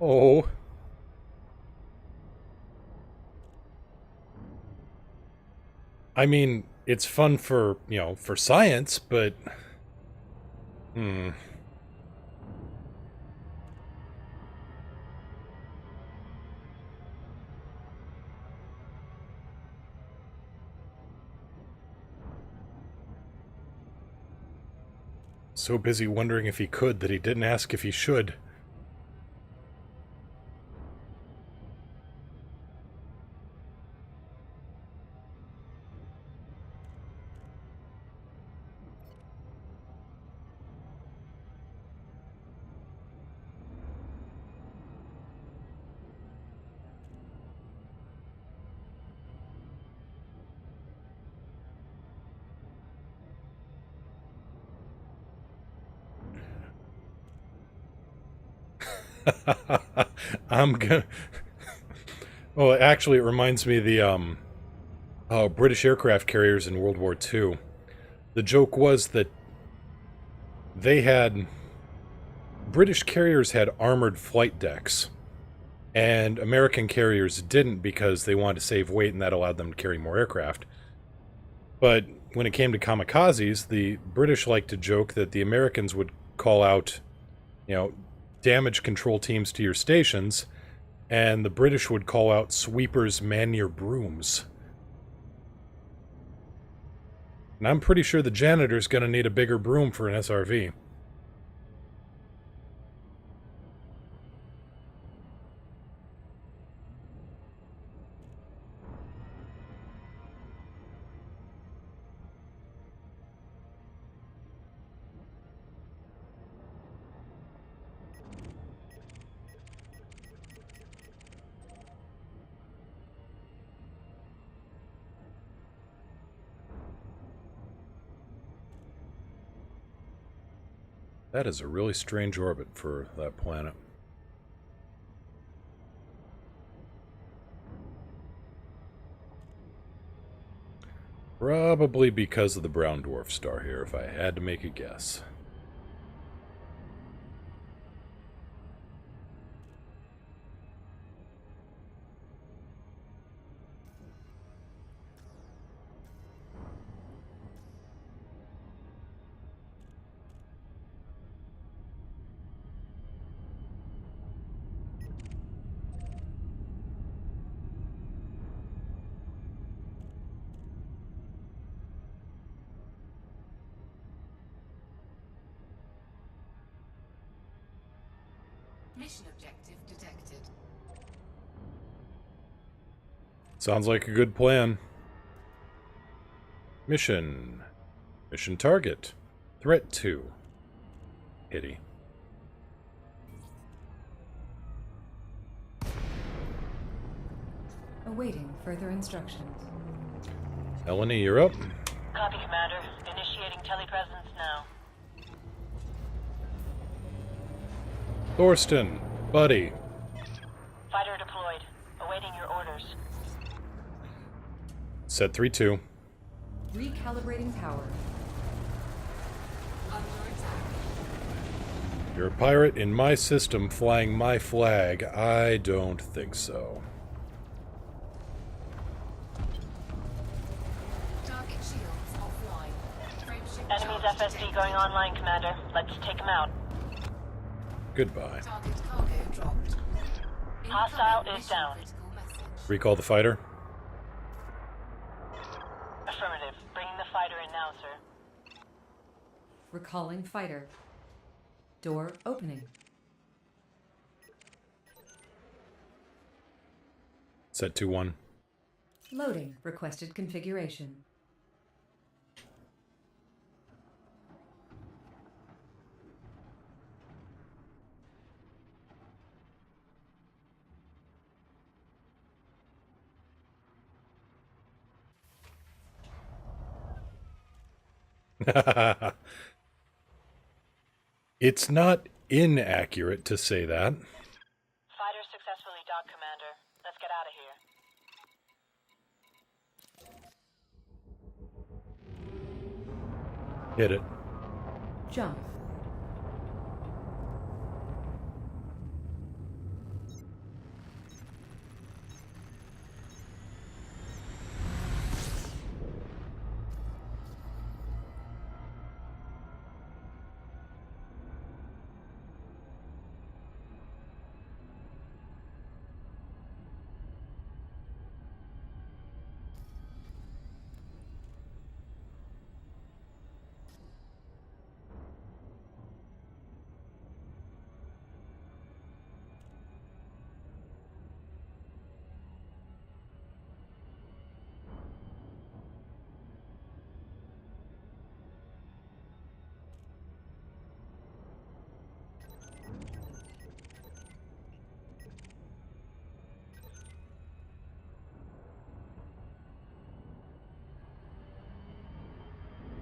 Oh. I mean, it's fun for, for science, but... So busy wondering if he could that he didn't ask if he should. I'm gonna... Well, actually, it reminds me of the British aircraft carriers in World War II. The joke was that British carriers had armored flight decks, and American carriers didn't because they wanted to save weight and that allowed them to carry more aircraft. But when it came to kamikazes, the British liked to joke that the Americans would call out, damage control teams to your stations, and the British would call out sweepers man your brooms. And I'm pretty sure the janitor's gonna need a bigger broom for an SRV. That is a really strange orbit for that planet. Probably because of the brown dwarf star here, if I had to make a guess. Mission objective detected. Sounds like a good plan. Mission. Mission target. Threat 2. Pity. Awaiting further instructions. Eleni, you're up. Copy, Commander. Initiating telepresence now. Thorsten, buddy. Fighter deployed. Awaiting your orders. Set 3-2. Recalibrating power. Under attack. You're a pirate in my system flying my flag. I don't think so. Target shields offline. Frameshift Enemy's charge FSD detected. going online, Commander. Let's take him out. Goodbye. Target cargo dropped. Hostile Incoming is down. mission-critical message. Recall the fighter. Affirmative. Bringing the fighter in now, sir. Recalling fighter. Door opening. Set 2-1. Loading requested configuration. It's not inaccurate to say that. Fighter successfully docked, Commander. Let's get out of here. Hit it. Jump.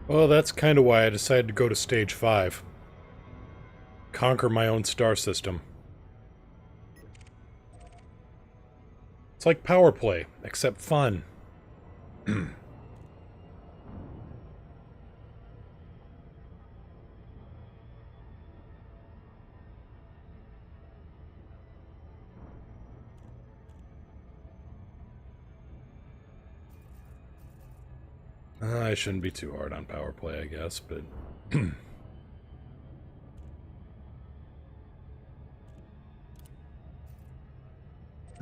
Well, that's kind of why I decided to go to stage 5. Conquer my own star system. It's like power play, except fun. I shouldn't be too hard on power play, I guess, but...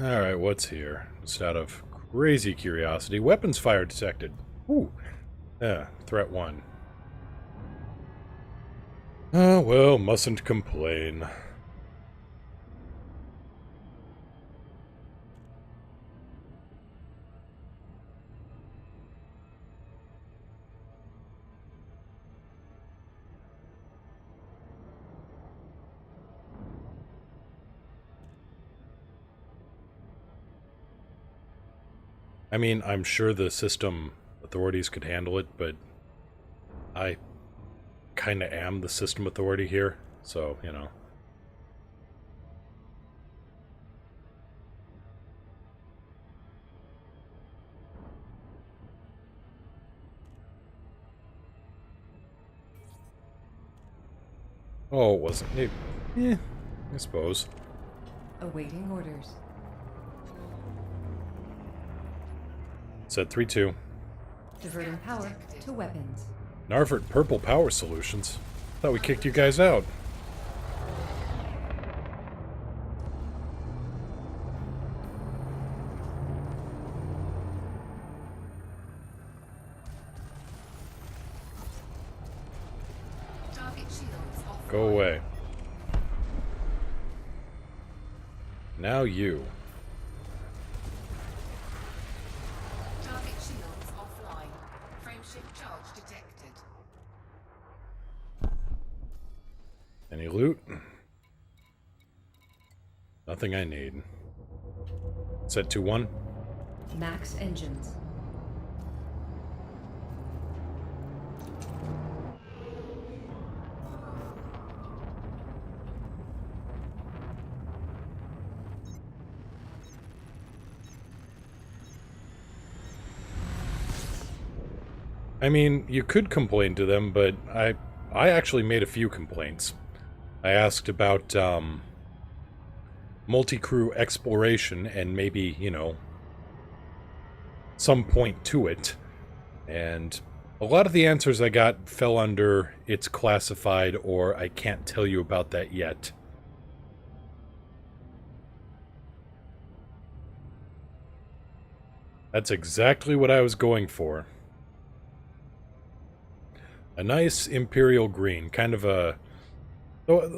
Alright, what's here? Just out of crazy curiosity. Weapons fire detected. Ooh. Yeah, threat 1. Well, mustn't complain. I mean, I'm sure the system authorities could handle it, but I kind of am the system authority here, so, you know. Oh, it wasn't. I suppose. Awaiting orders. Set 3-2. Diverting power to weapons. Narvert Purple Power Solutions. Thought we kicked you guys out. Target shields offline. Go away. Now you. Target shields offline. Frameshift charge detected. Any loot? Nothing I need. Set 2-1. Max engines. I mean, you could complain to them, but I actually made a few complaints. I asked about, multi-crew exploration and maybe, you know, some point to it. And a lot of the answers I got fell under it's classified or I can't tell you about that yet. That's exactly what I was going for. A nice Imperial green, kind of a...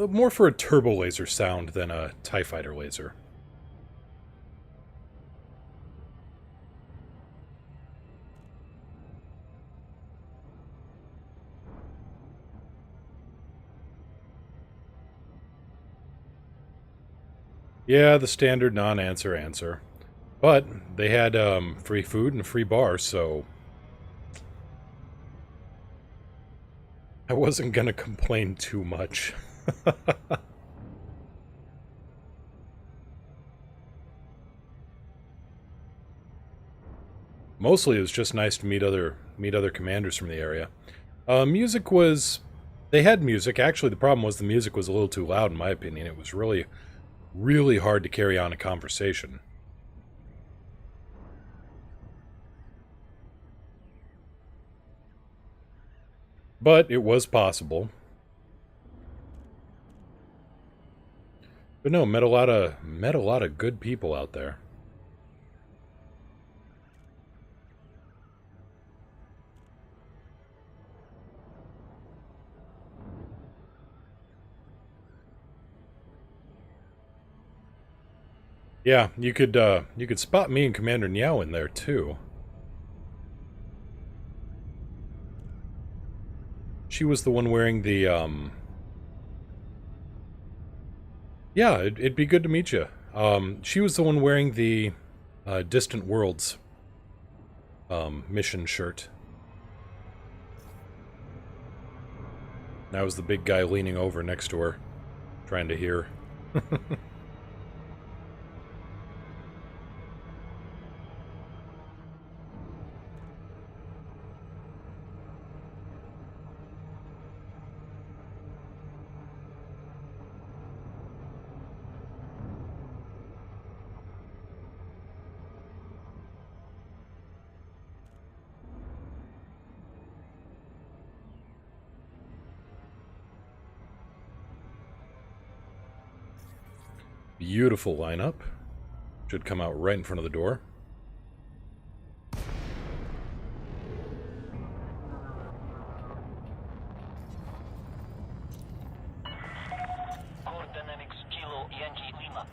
more for a turbo laser sound than a TIE fighter laser. Yeah, the standard non-answer answer. But they had free food and free bars, so I wasn't gonna complain too much. Mostly it was just nice to meet other commanders from the area. Music was... They had music. Actually, the problem was the music was a little too loud, in my opinion. It was really, really hard to carry on a conversation. But it was possible. But no, met a lot of good people out there. Yeah, you could spot me and Commander Niao in there too. She was the one wearing the yeah, it'd be good to meet you. She was the one wearing the Distant Worlds mission shirt. And I was the big guy leaning over next to her, trying to hear. Beautiful lineup. Should come out right in front of the door. Core Dynamics Kilo Yankee Lima.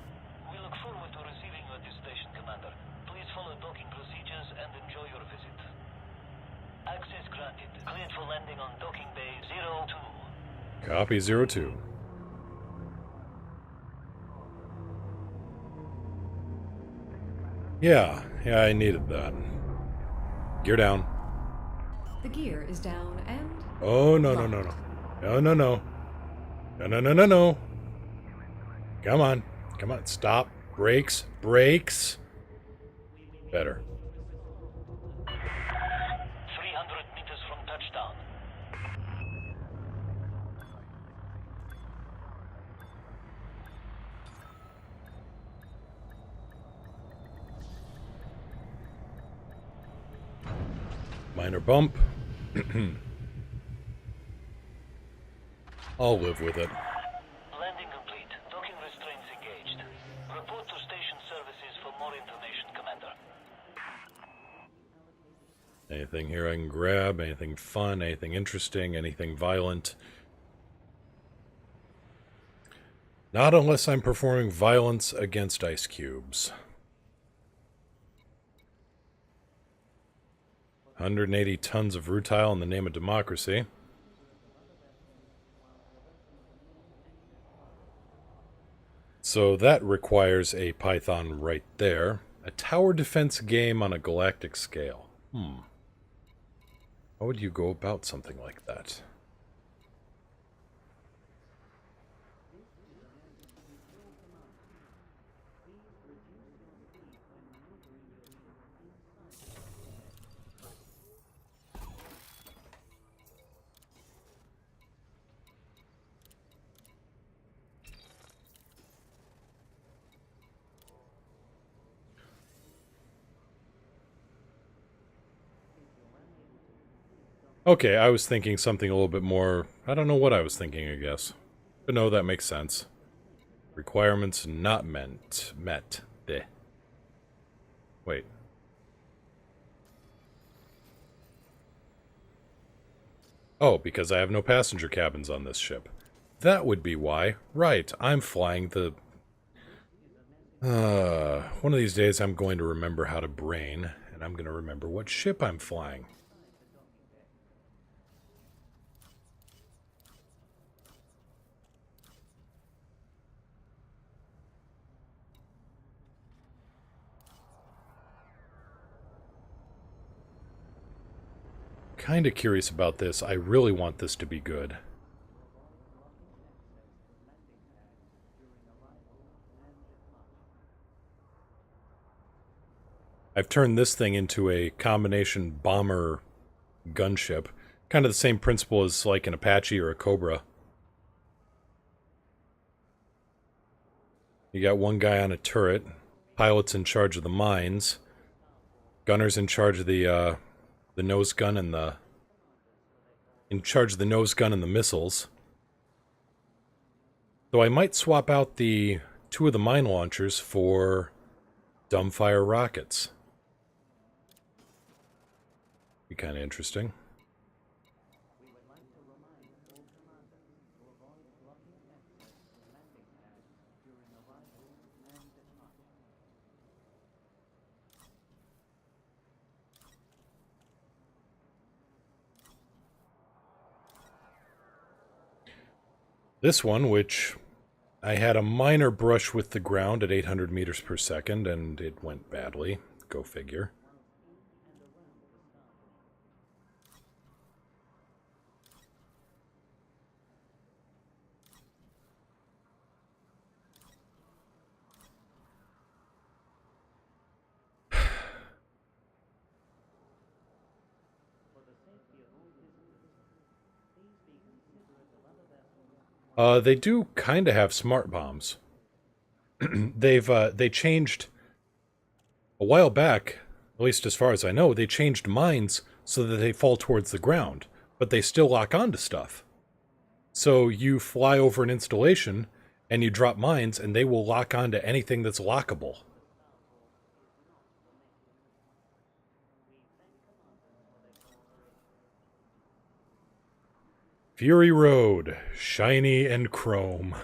We look forward to receiving you at this station, Commander. Please follow docking procedures and enjoy your visit. Access granted. Cleared for landing on docking bay 02. Copy 02. Yeah, I needed that. Gear down. The gear is down and... Oh, no. No. Come on. Stop. Brakes. Better. 300 meters from touchdown. Minor bump. I'll live with it. Landing complete. Docking restraints engaged. Report to station services for more information, Commander. Anything here I can grab? Anything fun? Anything interesting? Anything violent? Not unless I'm performing violence against ice cubes. 180 tons of rutile in the name of democracy. So that requires a Python right there. A tower defense game on a galactic scale. How would you go about something like that? Okay, I was thinking something a little bit more... I don't know what I was thinking, I guess. But no, that makes sense. Requirements not met. Bleh. Wait. Oh, because I have no passenger cabins on this ship. That would be why. Right, I'm flying the... one of these days I'm going to remember how to brain, and I'm going to remember what ship I'm flying. Kinda curious about this. I really want this to be good. I've turned this thing into a combination bomber gunship. Kind of the same principle as like an Apache or a Cobra. You got one guy on a turret, pilot's in charge of the mines, gunner's in charge of the nose gun and the... in charge of the nose gun and the missiles. Though I might swap out the two of the mine launchers for dumbfire rockets. Be kind of interesting. This one, which I had a minor brush with the ground at 800 meters per second, and it went badly. Go figure. They do kind of have smart bombs. They changed a while back, at least as far as I know, they changed mines so that they fall towards the ground, but they still lock onto stuff. So you fly over an installation and you drop mines and they will lock onto anything that's lockable. Fury Road, shiny and chrome.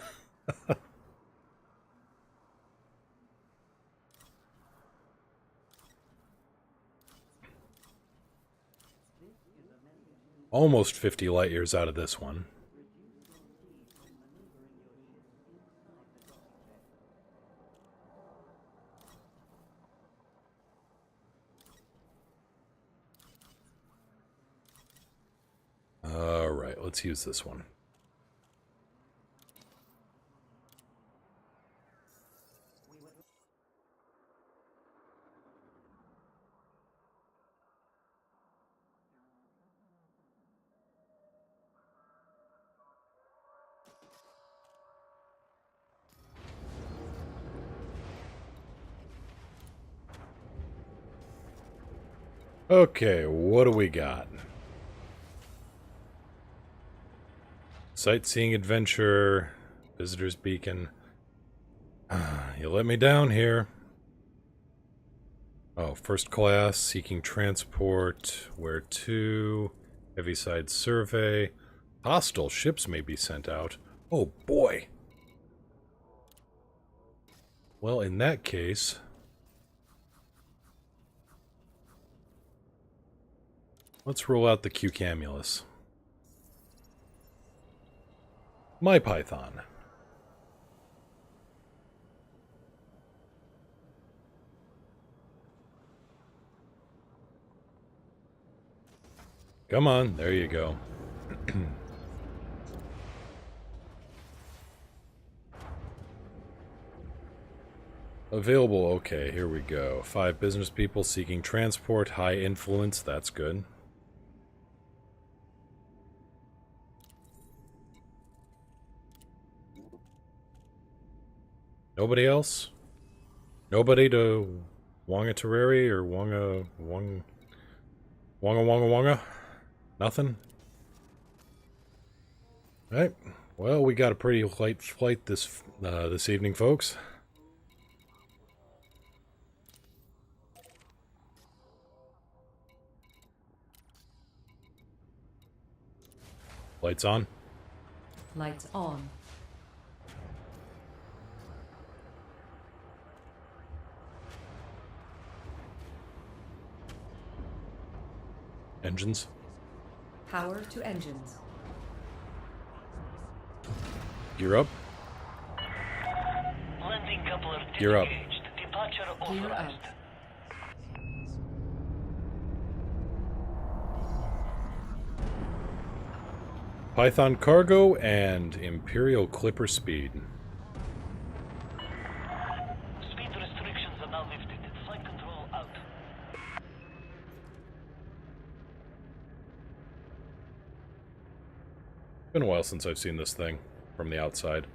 Almost 50 light years out of this one. Alright, let's use this one. Okay, what do we got? Sightseeing adventure, visitor's beacon. You let me down here. Oh, first class, seeking transport, where to? Heaviside survey. Hostile ships may be sent out. Oh boy. Well, in that case... let's roll out the Cucamulus. My Python. Come on, there you go. Available, okay, here we go. 5 business people seeking transport, high influence, that's good. Nobody else? Nobody to Wangatareri or Wanga? Nothing? Alright, well, we got a pretty light flight this evening, folks. Lights on. Lights on. Engines. Power to engines. Gear up. Landing coupler Gear up. disengaged. Departure Gear up. authorized. Python cargo and Imperial Clipper speed. Speed restrictions are now lifted. Flight control out. Been a while since I've seen this thing from the outside.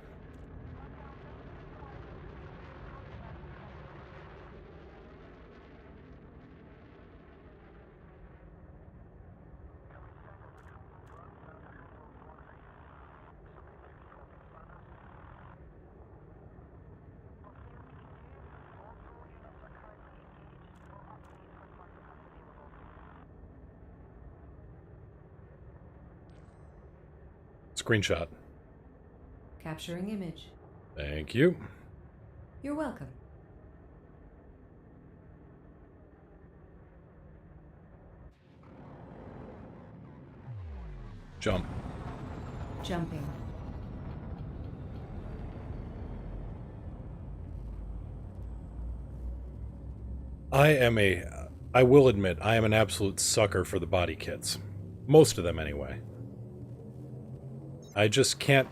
Screenshot. Capturing image. Thank you. You're welcome. Jump. Jumping. I will admit, I am an absolute sucker for the body kits. Most of them, anyway. I just can't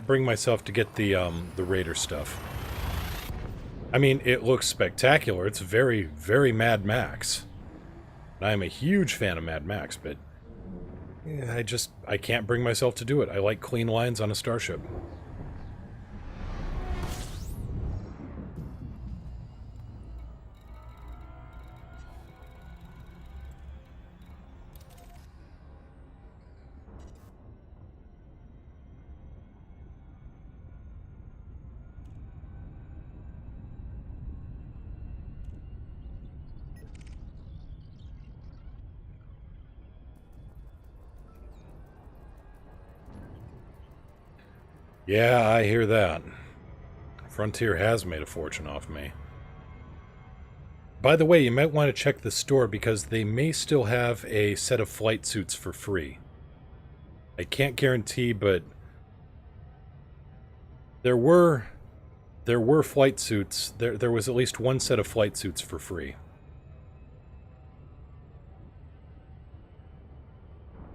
bring myself to get the Raider stuff. I mean, it looks spectacular. It's very, very Mad Max. I am a huge fan of Mad Max, but I can't bring myself to do it. I like clean lines on a starship. Yeah, I hear that. Frontier has made a fortune off me. By the way, you might want to check the store because they may still have a set of flight suits for free. I can't guarantee, but there were flight suits. There was at least one set of flight suits for free.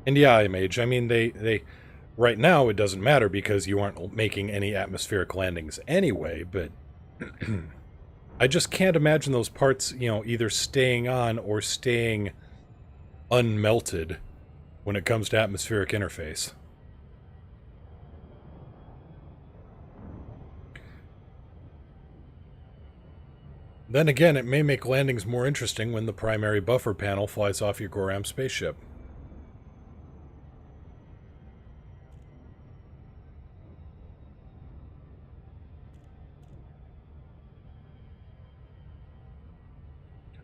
And yeah, Image, I mean, they right now it doesn't matter because you aren't making any atmospheric landings anyway, but I just can't imagine those parts, you know, either staying on or staying unmelted when it comes to atmospheric interface. Then again, it may make landings more interesting when the primary buffer panel flies off your Goram spaceship.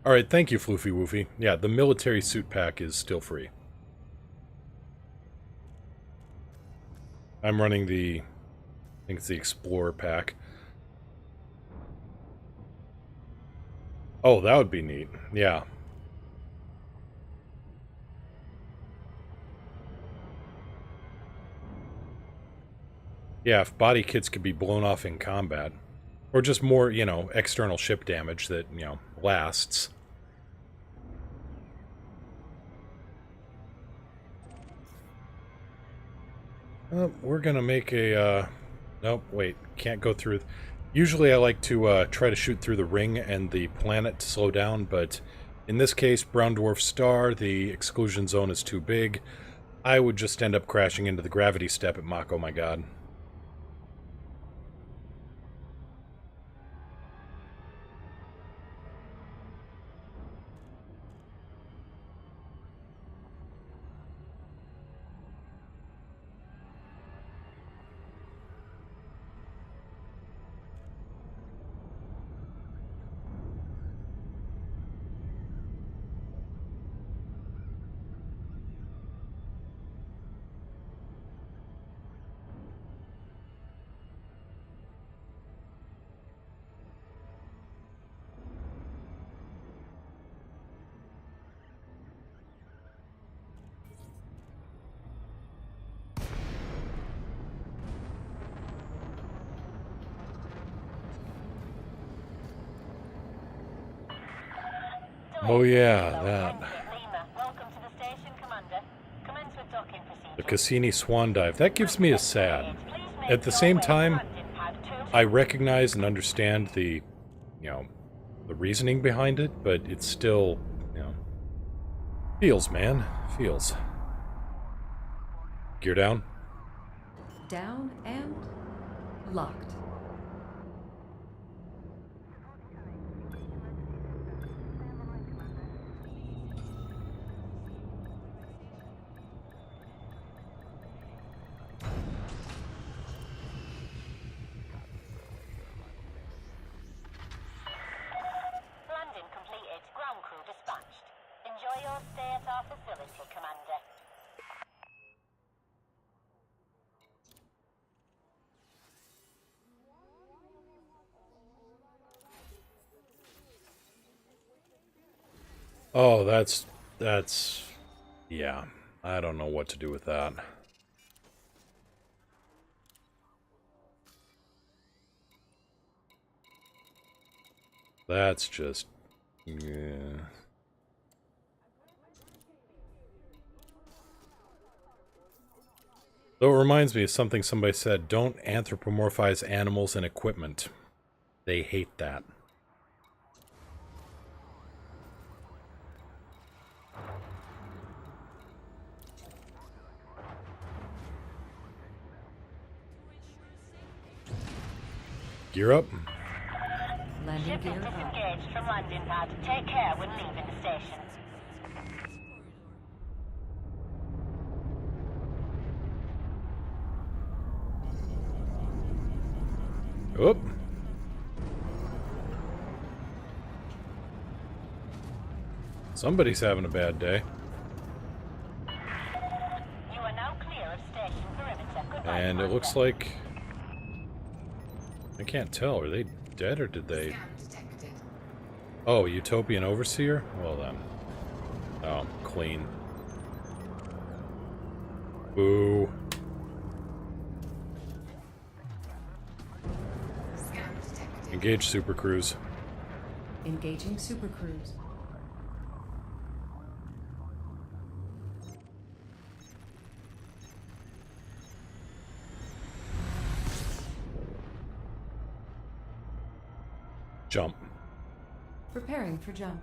Alright, thank you, Floofy Woofy. Yeah, the military suit pack is still free. I'm running the... I think it's the Explorer pack. Oh, that would be neat. Yeah. Yeah, if body kits could be blown off in combat. Or just more, you know, external ship damage that, you know, lasts. We're gonna make a, nope, wait, can't go through. Usually I like to try to shoot through the ring and the planet to slow down, but in this case, brown dwarf star, the exclusion zone is too big. I would just end up crashing into the gravity step at Mach, oh my god. Oh yeah, that. Welcome to the station, Commander. Commence with docking The procedures. Cassini swan dive. That gives me a sad. Please make At the your same way to time, landing pad 2. I recognize and understand the, you know, the reasoning behind it, but it's still, you know, feels, man. Feels. Gear down. Down and locked. Landing completed. Ground crew dispatched. Enjoy your stay at our facility, Commander. Oh, that's, yeah. I don't know what to do with that. That's just, yeah. Though it reminds me of something somebody said, don't anthropomorphize animals and equipment. They hate that. Gear up. Landing Ship gear is up. disengaged from landing pad. Take care when leaving the station. Oop. Somebody's having a bad day. You are now clear of station perimeter. Goodbye, And it Commander. looks like... I can't tell. Are they dead or did they... Scan detected. Oh, Utopian Overseer? Well then. Oh, clean. Boo. Scan detected. Engage Super Cruise. Engaging Super Cruise. Jump. Preparing for jump.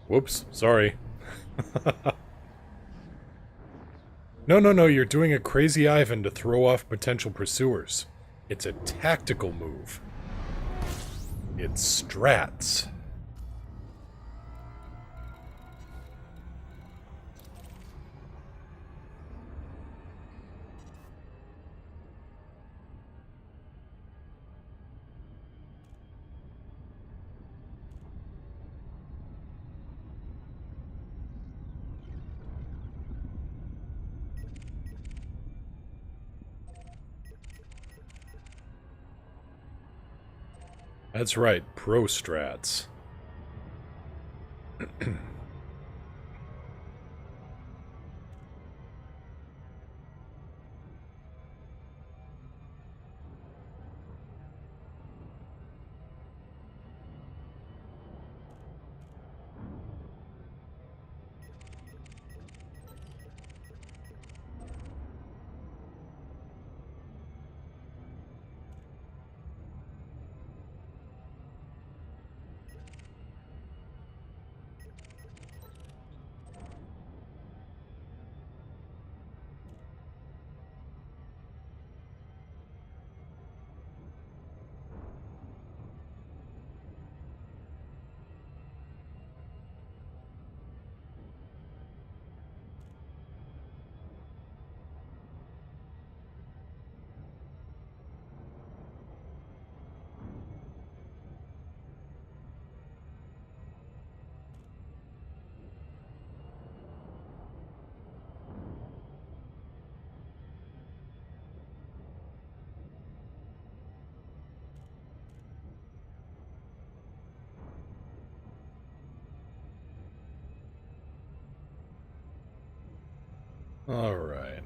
Whoops, sorry. No, you're doing a crazy Ivan to throw off potential pursuers. It's a tactical move. It's strats. That's right, pro strats. All right.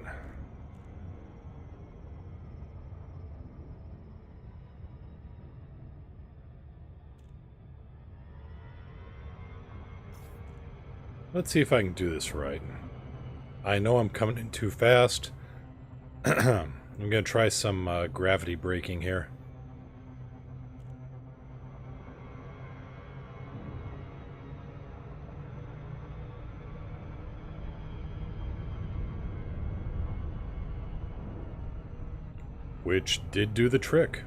Let's see if I can do this right. I know I'm coming in too fast. I'm going to try some gravity braking here. Which did do the trick.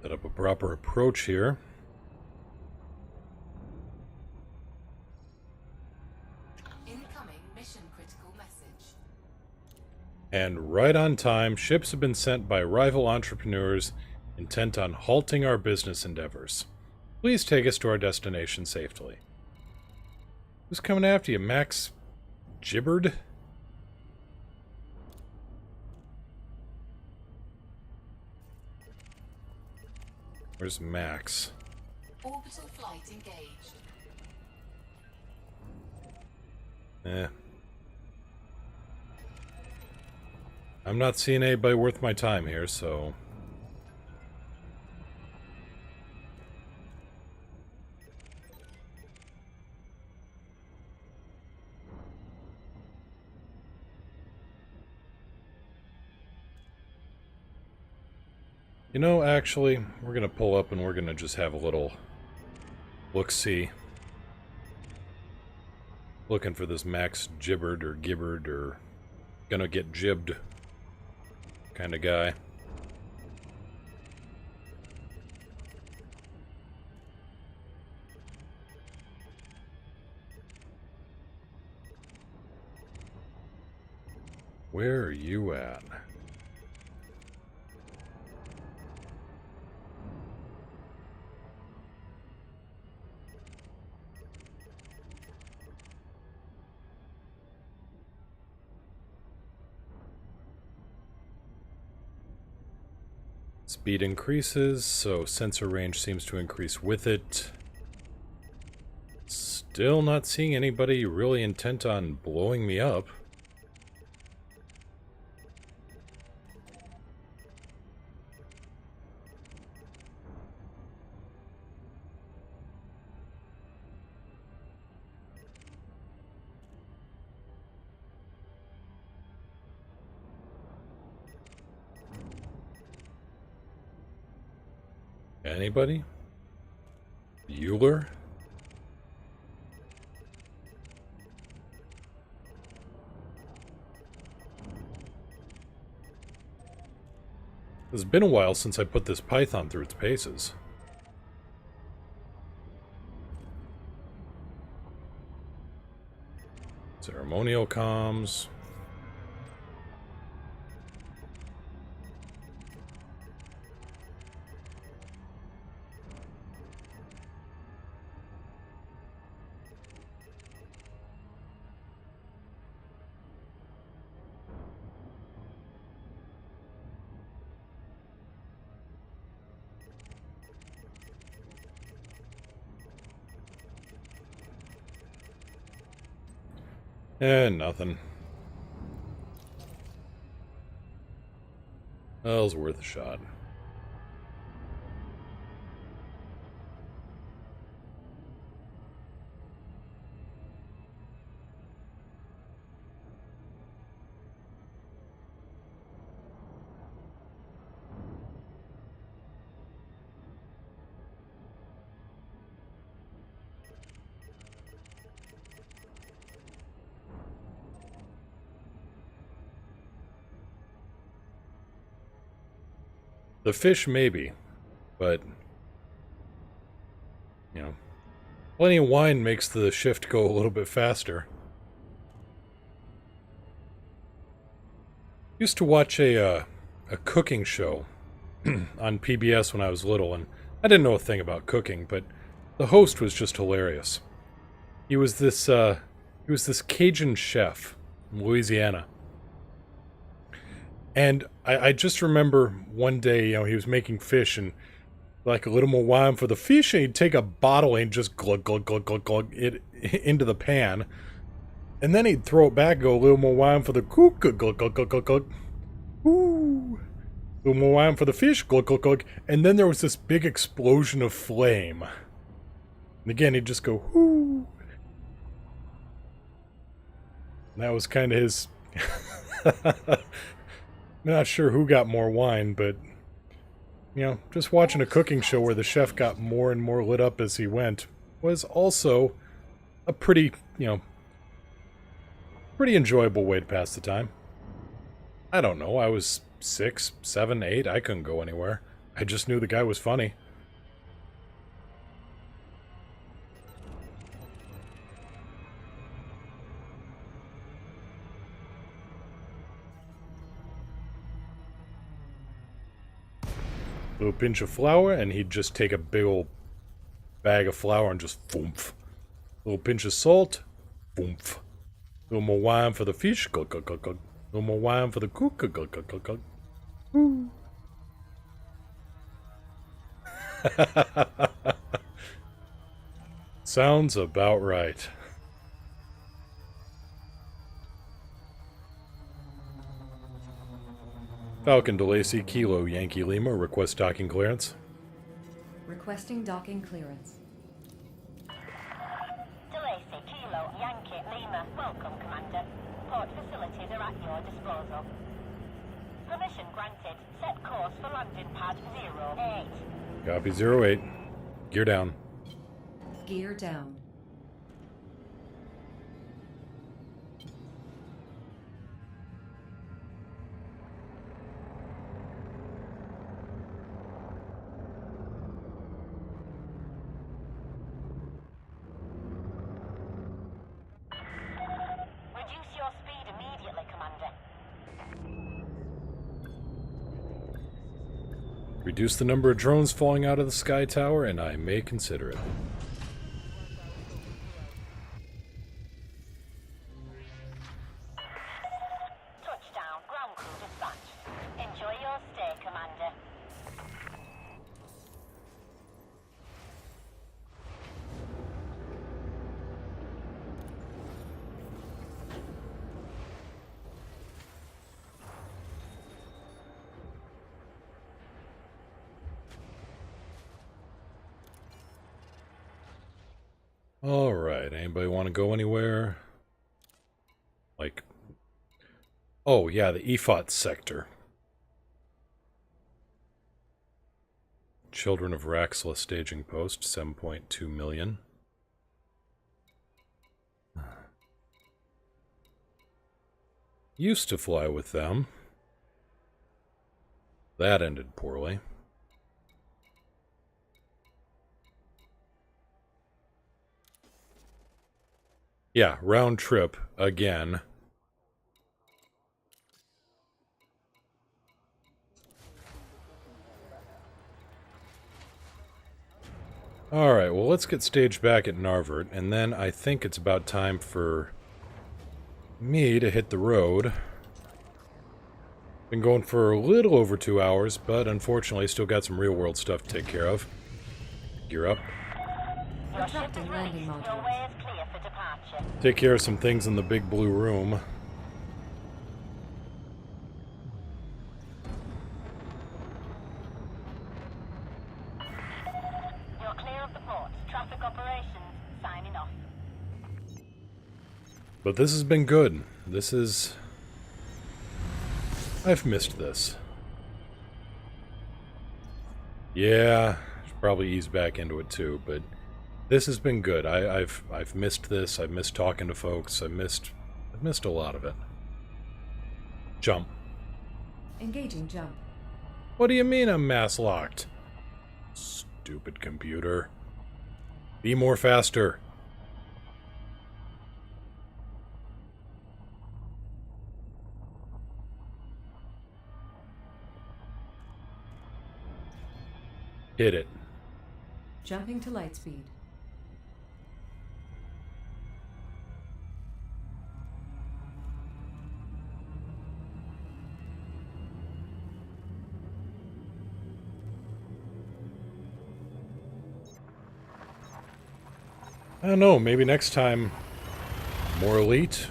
Set up a proper approach here. Incoming mission critical message. And right on time, ships have been sent by rival entrepreneurs intent on halting our business endeavors. Please take us to our destination safely. Who's coming after you, Max Gibbard? Where's Max? Orbital flight engaged. I'm not seeing anybody worth my time here, so... You know, actually, we're gonna pull up and we're gonna just have a little look-see. Looking for this Max Gibbard or gonna get jibbed kind of guy. Where are you at? Speed increases, so sensor range seems to increase with it. Still not seeing anybody really intent on blowing me up. Anybody? Euler? It's been a while since I put this python through its paces. Ceremonial comms. Nothing. Well, it's worth a shot. The fish, maybe, but, you know, plenty of wine makes the shift go a little bit faster. Used to watch a cooking show on PBS when I was little, and I didn't know a thing about cooking, but the host was just hilarious. He was this Cajun chef from Louisiana. And I just remember one day, he was making fish and like a little more wine for the fish, and he'd take a bottle and just glug, glug, glug, glug, glug it into the pan. And then he'd throw it back and go, a little more wine for the cook, glug, glug, glug, glug, glug, glug. Ooh. A little more wine for the fish, glug, glug, glug. And then there was this big explosion of flame. And again, he'd just go, whoo. And that was kind of his... Not sure who got more wine, but, just watching a cooking show where the chef got more and more lit up as he went was also a pretty, pretty enjoyable way to pass the time. I don't know, I was 6, 7, 8, I couldn't go anywhere. I just knew the guy was funny. Little pinch of flour, and he'd just take a big old bag of flour and just foomph. Little pinch of salt, foomph. Little more wine for the fish, glug, glug, glug, glug. Little more wine for the cook, glug, glug, glug, glug, glug. Woo. Sounds about right. Falcon DeLacy, Kilo, Yankee Lima, request docking clearance. Requesting docking clearance. DeLacy, Kilo, Yankee, Lima, welcome, Commander. Port facilities are at your disposal. Permission granted. Set course for landing pad 08. Copy 08. Gear down. Gear down. Reduce your speed immediately, Commander. Reduce the number of drones falling out of the sky tower, and I may consider it. Touchdown, ground crew dispatched. Enjoy your stay, Commander. Alright, anybody want to go anywhere? Like... Oh, yeah, the EFOT sector. Children of Raxla staging post, 7.2 million. Used to fly with them. That ended poorly. Yeah, round trip again. Alright, well, let's get staged back at Narvert, and then I think it's about time for me to hit the road. Been going for a little over 2 hours, but unfortunately still got some real-world stuff to take care of. Gear up. Your ship is Retracting landing released. Your modules. way is clear for departure. Take care of some things in the big blue room. You're clear of the port. Traffic operations signing off. But this has been good. This is... I've missed this. Yeah, should probably ease back into it too, but this has been good. I've missed this. I've missed talking to folks. I've missed a lot of it. Jump. Engaging jump. What do you mean I'm mass locked? Stupid computer. Be more faster. Hit it. Jumping to light speed. I don't know, maybe next time more Elite,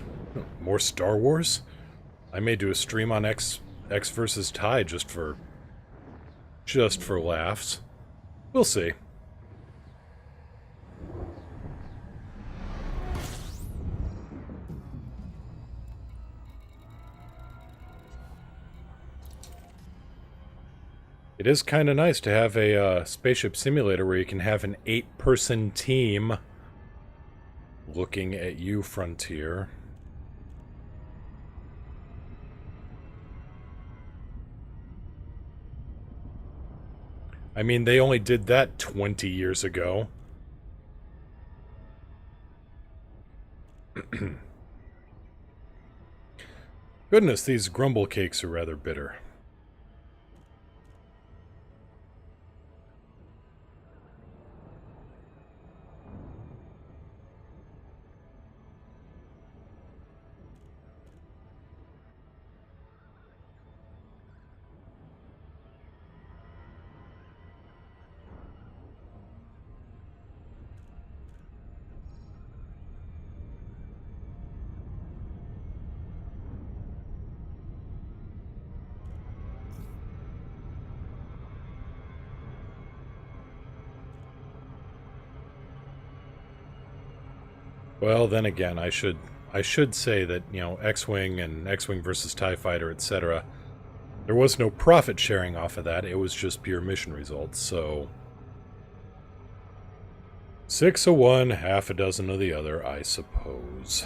more Star Wars. I may do a stream on X versus TIE just for laughs. We'll see. It is kind of nice to have a spaceship simulator where you can have an 8-person team looking at you, Frontier. I mean, they only did that 20 years ago. Goodness, these grumble cakes are rather bitter. Well, then again, I should say that, you know, X-Wing and X-Wing versus TIE Fighter, etc., there was no profit sharing off of that, it was just pure mission results, so... 6 of one, half a dozen of the other, I suppose.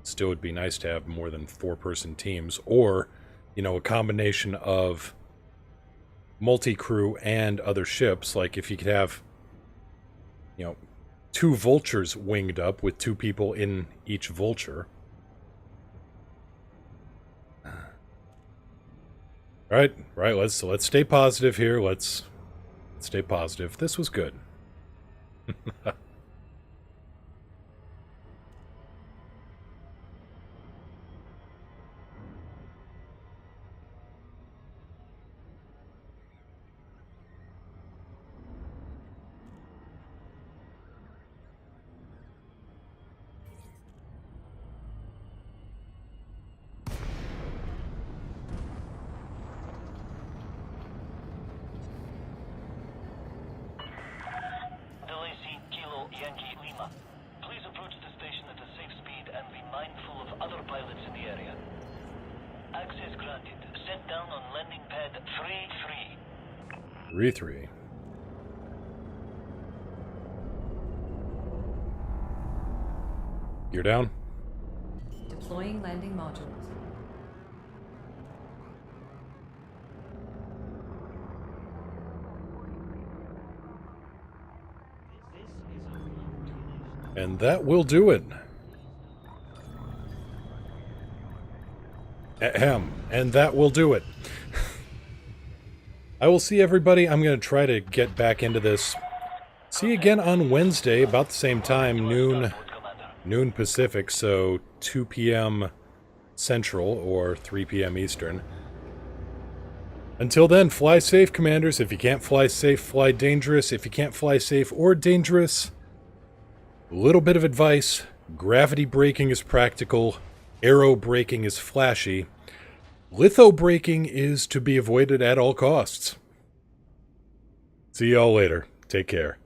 Still would be nice to have more than 4-person teams, or, you know, a combination of multi-crew and other ships, like if you could have, you know, 2 vultures winged up with 2 people in each vulture. Right, let's stay positive here. Let's stay positive. This was good. Delay seat Kilo set down on landing pad 3-3. 3-3. Gear down. Deploying landing modules. And that will do it. Ahem. And that will do it. I will see everybody. I'm going to try to get back into this. See you again on Wednesday, about the same time, noon Pacific, so 2 p.m. Central or 3 p.m. Eastern. Until then, fly safe, Commanders. If you can't fly safe, fly dangerous. If you can't fly safe or dangerous, a little bit of advice. Gravity braking is practical. Aero braking is flashy. Litho braking is to be avoided at all costs. See y'all later. Take care.